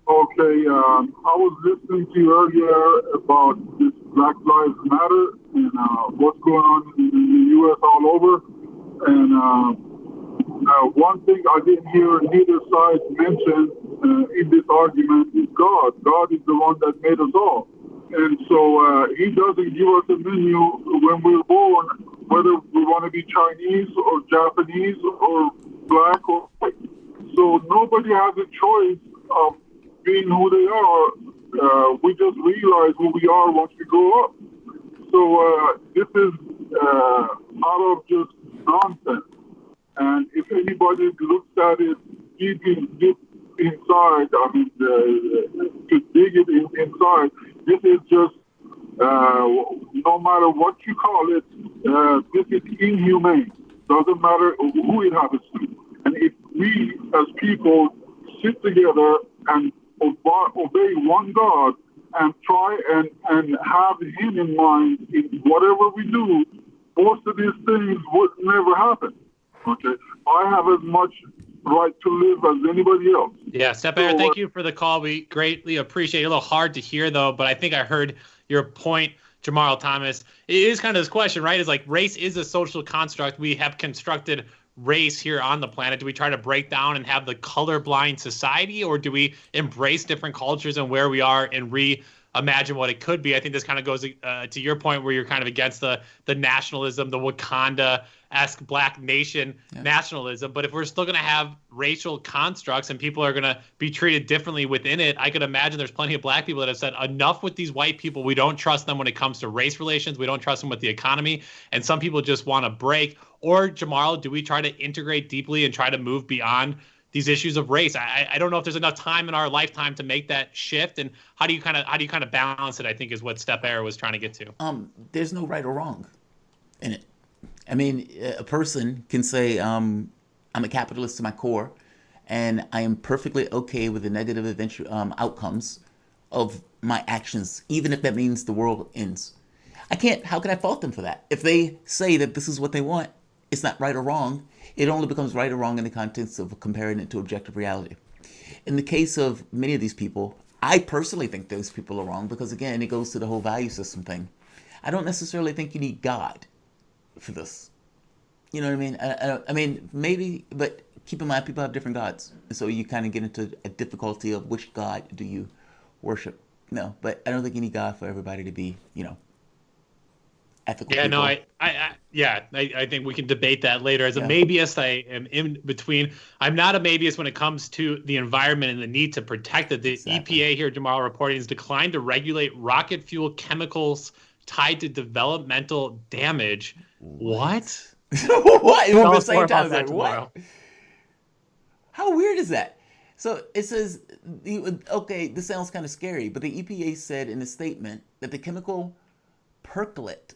Okay, I was listening to you earlier about this Black Lives Matter and what's going on in the U.S. all over. And one thing I didn't hear neither side mention in this argument is God. God is the one that made us all. And so he doesn't give us a menu when we're born, whether we want to be Chinese or Japanese or black or white. So nobody has a choice of being who they are. We just realize who we are once we grow up. So this is out of just nonsense. And if anybody looks at it deep inside, to dig it inside, this is just, no matter what you call it, this is inhumane. Doesn't matter who it happens to. And if we as people sit together and obey one God and try and have him in mind in whatever we do, most of these things would never happen. Okay, I have as much right to live as anybody else. Yeah, Step Air, thank you for the call. We greatly appreciate it. A little hard to hear, though, but I think I heard your point, Jamal Thomas. It is kind of this question, right? Is like race is a social construct. We have constructed race here on the planet. Do we try to break down and have the colorblind society, or do we embrace different cultures and where we are and imagine what it could be. I think this kind of goes to your point where you're kind of against the nationalism, the Wakanda-esque Black nation nationalism. But if we're still going to have racial constructs and people are going to be treated differently within it, I could imagine there's plenty of Black people that have said, enough with these white people. We don't trust them when it comes to race relations. We don't trust them with the economy. And some people just want to break. Or, Jamal, do we try to integrate deeply and try to move beyond these issues of race? I don't know if there's enough time in our lifetime to make that shift. And how do you kind of balance it, I think, is what Step Air was trying to get to. There's no right or wrong in it. I mean, a person can say, I'm a capitalist to my core, and I am perfectly okay with the negative outcomes of my actions, even if that means the world ends. How can I fault them for that? If they say that this is what they want, it's not right or wrong. It only becomes right or wrong in the context of comparing it to objective reality. In the case of many of these people, I personally think those people are wrong because, again, it goes to the whole value system thing. I don't necessarily think you need God for this. You know what I mean? I mean, maybe, but keep in mind, people have different gods. And so you kind of get into a difficulty of which God do you worship. No, but I don't think you need God for everybody to be, ethical. Yeah, people. No, I think we can debate that later. As a maybeist, I am in between. I'm not a maybeist when it comes to the environment and the need to protect it. The EPA here, Jamal, reporting has declined to regulate rocket fuel chemicals tied to developmental damage. What? What? At the same time, like, what? How weird is that? So it says, okay, this sounds kind of scary, but the EPA said in a statement that the chemical perchlorate,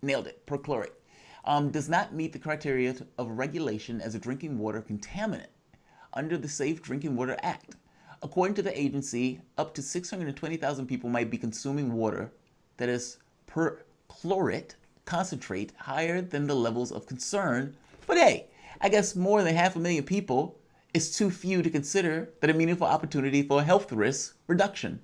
nailed it, perchlorate, does not meet the criteria of regulation as a drinking water contaminant under the Safe Drinking Water Act. According to the agency, up to 620,000 people might be consuming water that is perchlorate concentrate higher than the levels of concern. But hey, I guess more than 500,000 people is too few to consider that a meaningful opportunity for a health risk reduction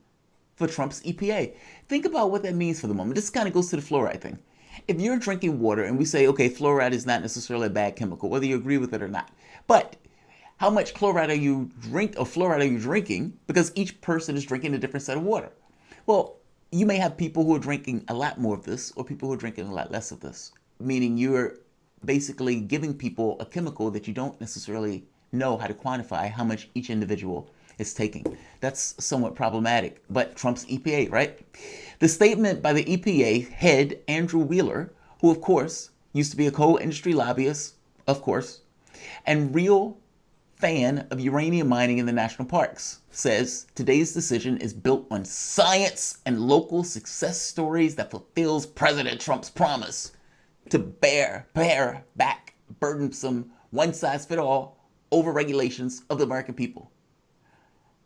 for Trump's EPA. Think about what that means for the moment. This kind of goes to the fluoride thing. If you're drinking water and we say, okay, fluoride is not necessarily a bad chemical, whether you agree with it or not, but how much fluoride are you drinking? Because each person is drinking a different set of water. Well, you may have people who are drinking a lot more of this or people who are drinking a lot less of this, meaning you're basically giving people a chemical that you don't necessarily know how to quantify how much each individual is taking. That's somewhat problematic, but Trump's EPA, right? The statement by the EPA head, Andrew Wheeler, who of course used to be a coal-industry lobbyist, of course, and real fan of uranium mining in the national parks, says today's decision is built on science and local success stories that fulfills President Trump's promise to bear back burdensome one-size-fits-all over-regulations of the American people.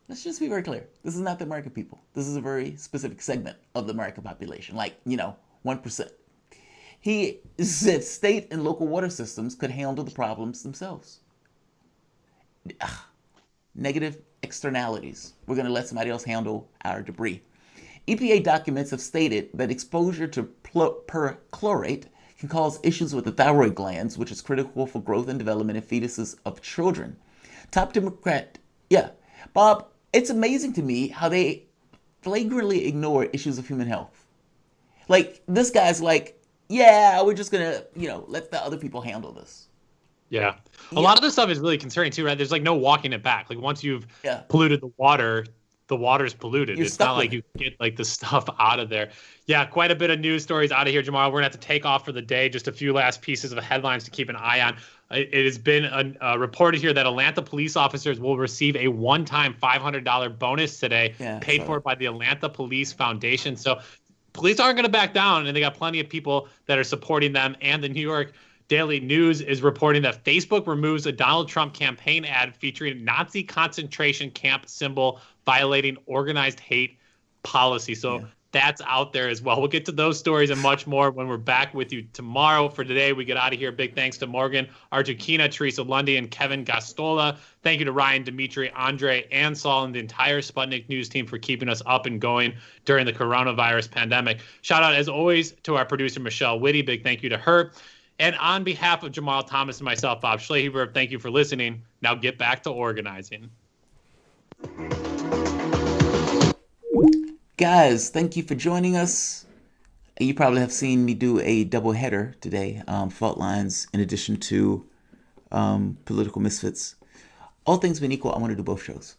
Let's just be very clear. This is not the American people. This is a very specific segment of the American population, like, 1%. He said state and local water systems could handle the problems themselves. Negative externalities. We're going to let somebody else handle our debris. EPA documents have stated that exposure to perchlorate can cause issues with the thyroid glands, which is critical for growth and development in fetuses of children. Top Democrat, Bob, it's amazing to me how they flagrantly ignore issues of human health. Like, this guy's like, we're just going to, let the other people handle this. Yeah. A lot of this stuff is really concerning too, right? There's like no walking it back. Like once you've polluted the water's polluted. It's not like you get like the stuff out of there. Yeah, quite a bit of news stories out of here, Jamal. We're going to have to take off for the day. Just a few last pieces of headlines to keep an eye on. It has been reported here that Atlanta police officers will receive a one-time $500 bonus today, paid for by the Atlanta Police Foundation. So police aren't going to back down, and they got plenty of people that are supporting them. And the New York Daily News is reporting that Facebook removes a Donald Trump campaign ad featuring Nazi concentration camp symbol violating organized hate policy. So that's out there as well. We'll get to those stories and much more when we're back with you tomorrow. For today, we get out of here. Big thanks to Morgan Artukina, Teresa Lundy, and Kevin Gastola. Thank you to Ryan, Dimitri, Andre, and Saul, and the entire Sputnik News team for keeping us up and going during the coronavirus pandemic. Shout out, as always, to our producer, Michelle Whitty. Big thank you to her. And on behalf of Jamal Thomas and myself, Bob Schleheber, thank you for listening. Now get back to organizing. Guys, thank you for joining us. You probably have seen me do a double header today, Fault Lines, in addition to Political Misfits. All things being equal, I want to do both shows.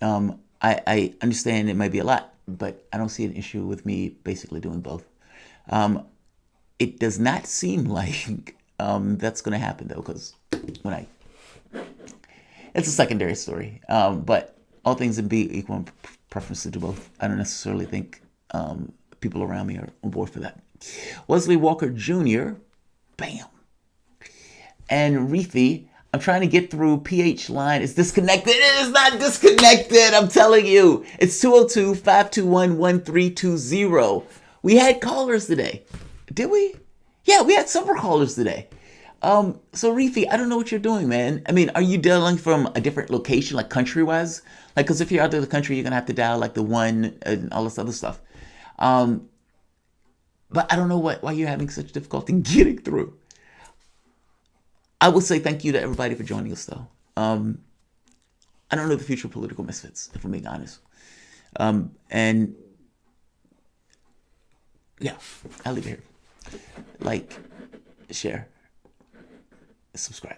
I understand it might be a lot, but I don't see an issue with me basically doing both. It does not seem like that's going to happen, though, because it's a secondary story. But all things being equal, preference to do both. I don't necessarily think people around me are on board for that. Wesley Walker Jr., bam. And Reefy, I'm trying to get through PH line. It's disconnected. It is not disconnected. I'm telling you. It's 202-521-1320. We had callers today. Did we? Yeah, we had several callers today. So Reefy, I don't know what you're doing, man. I mean, are you dialing from a different location, like country-wise? Like, because if you're out of the country, you're going to have to dial like the 1 and all this other stuff. But I don't know why you're having such difficulty getting through. I would say thank you to everybody for joining us, though. I don't know the future of Political Misfits, if I'm being honest. And yeah, I'll leave it here. Like, share, subscribe.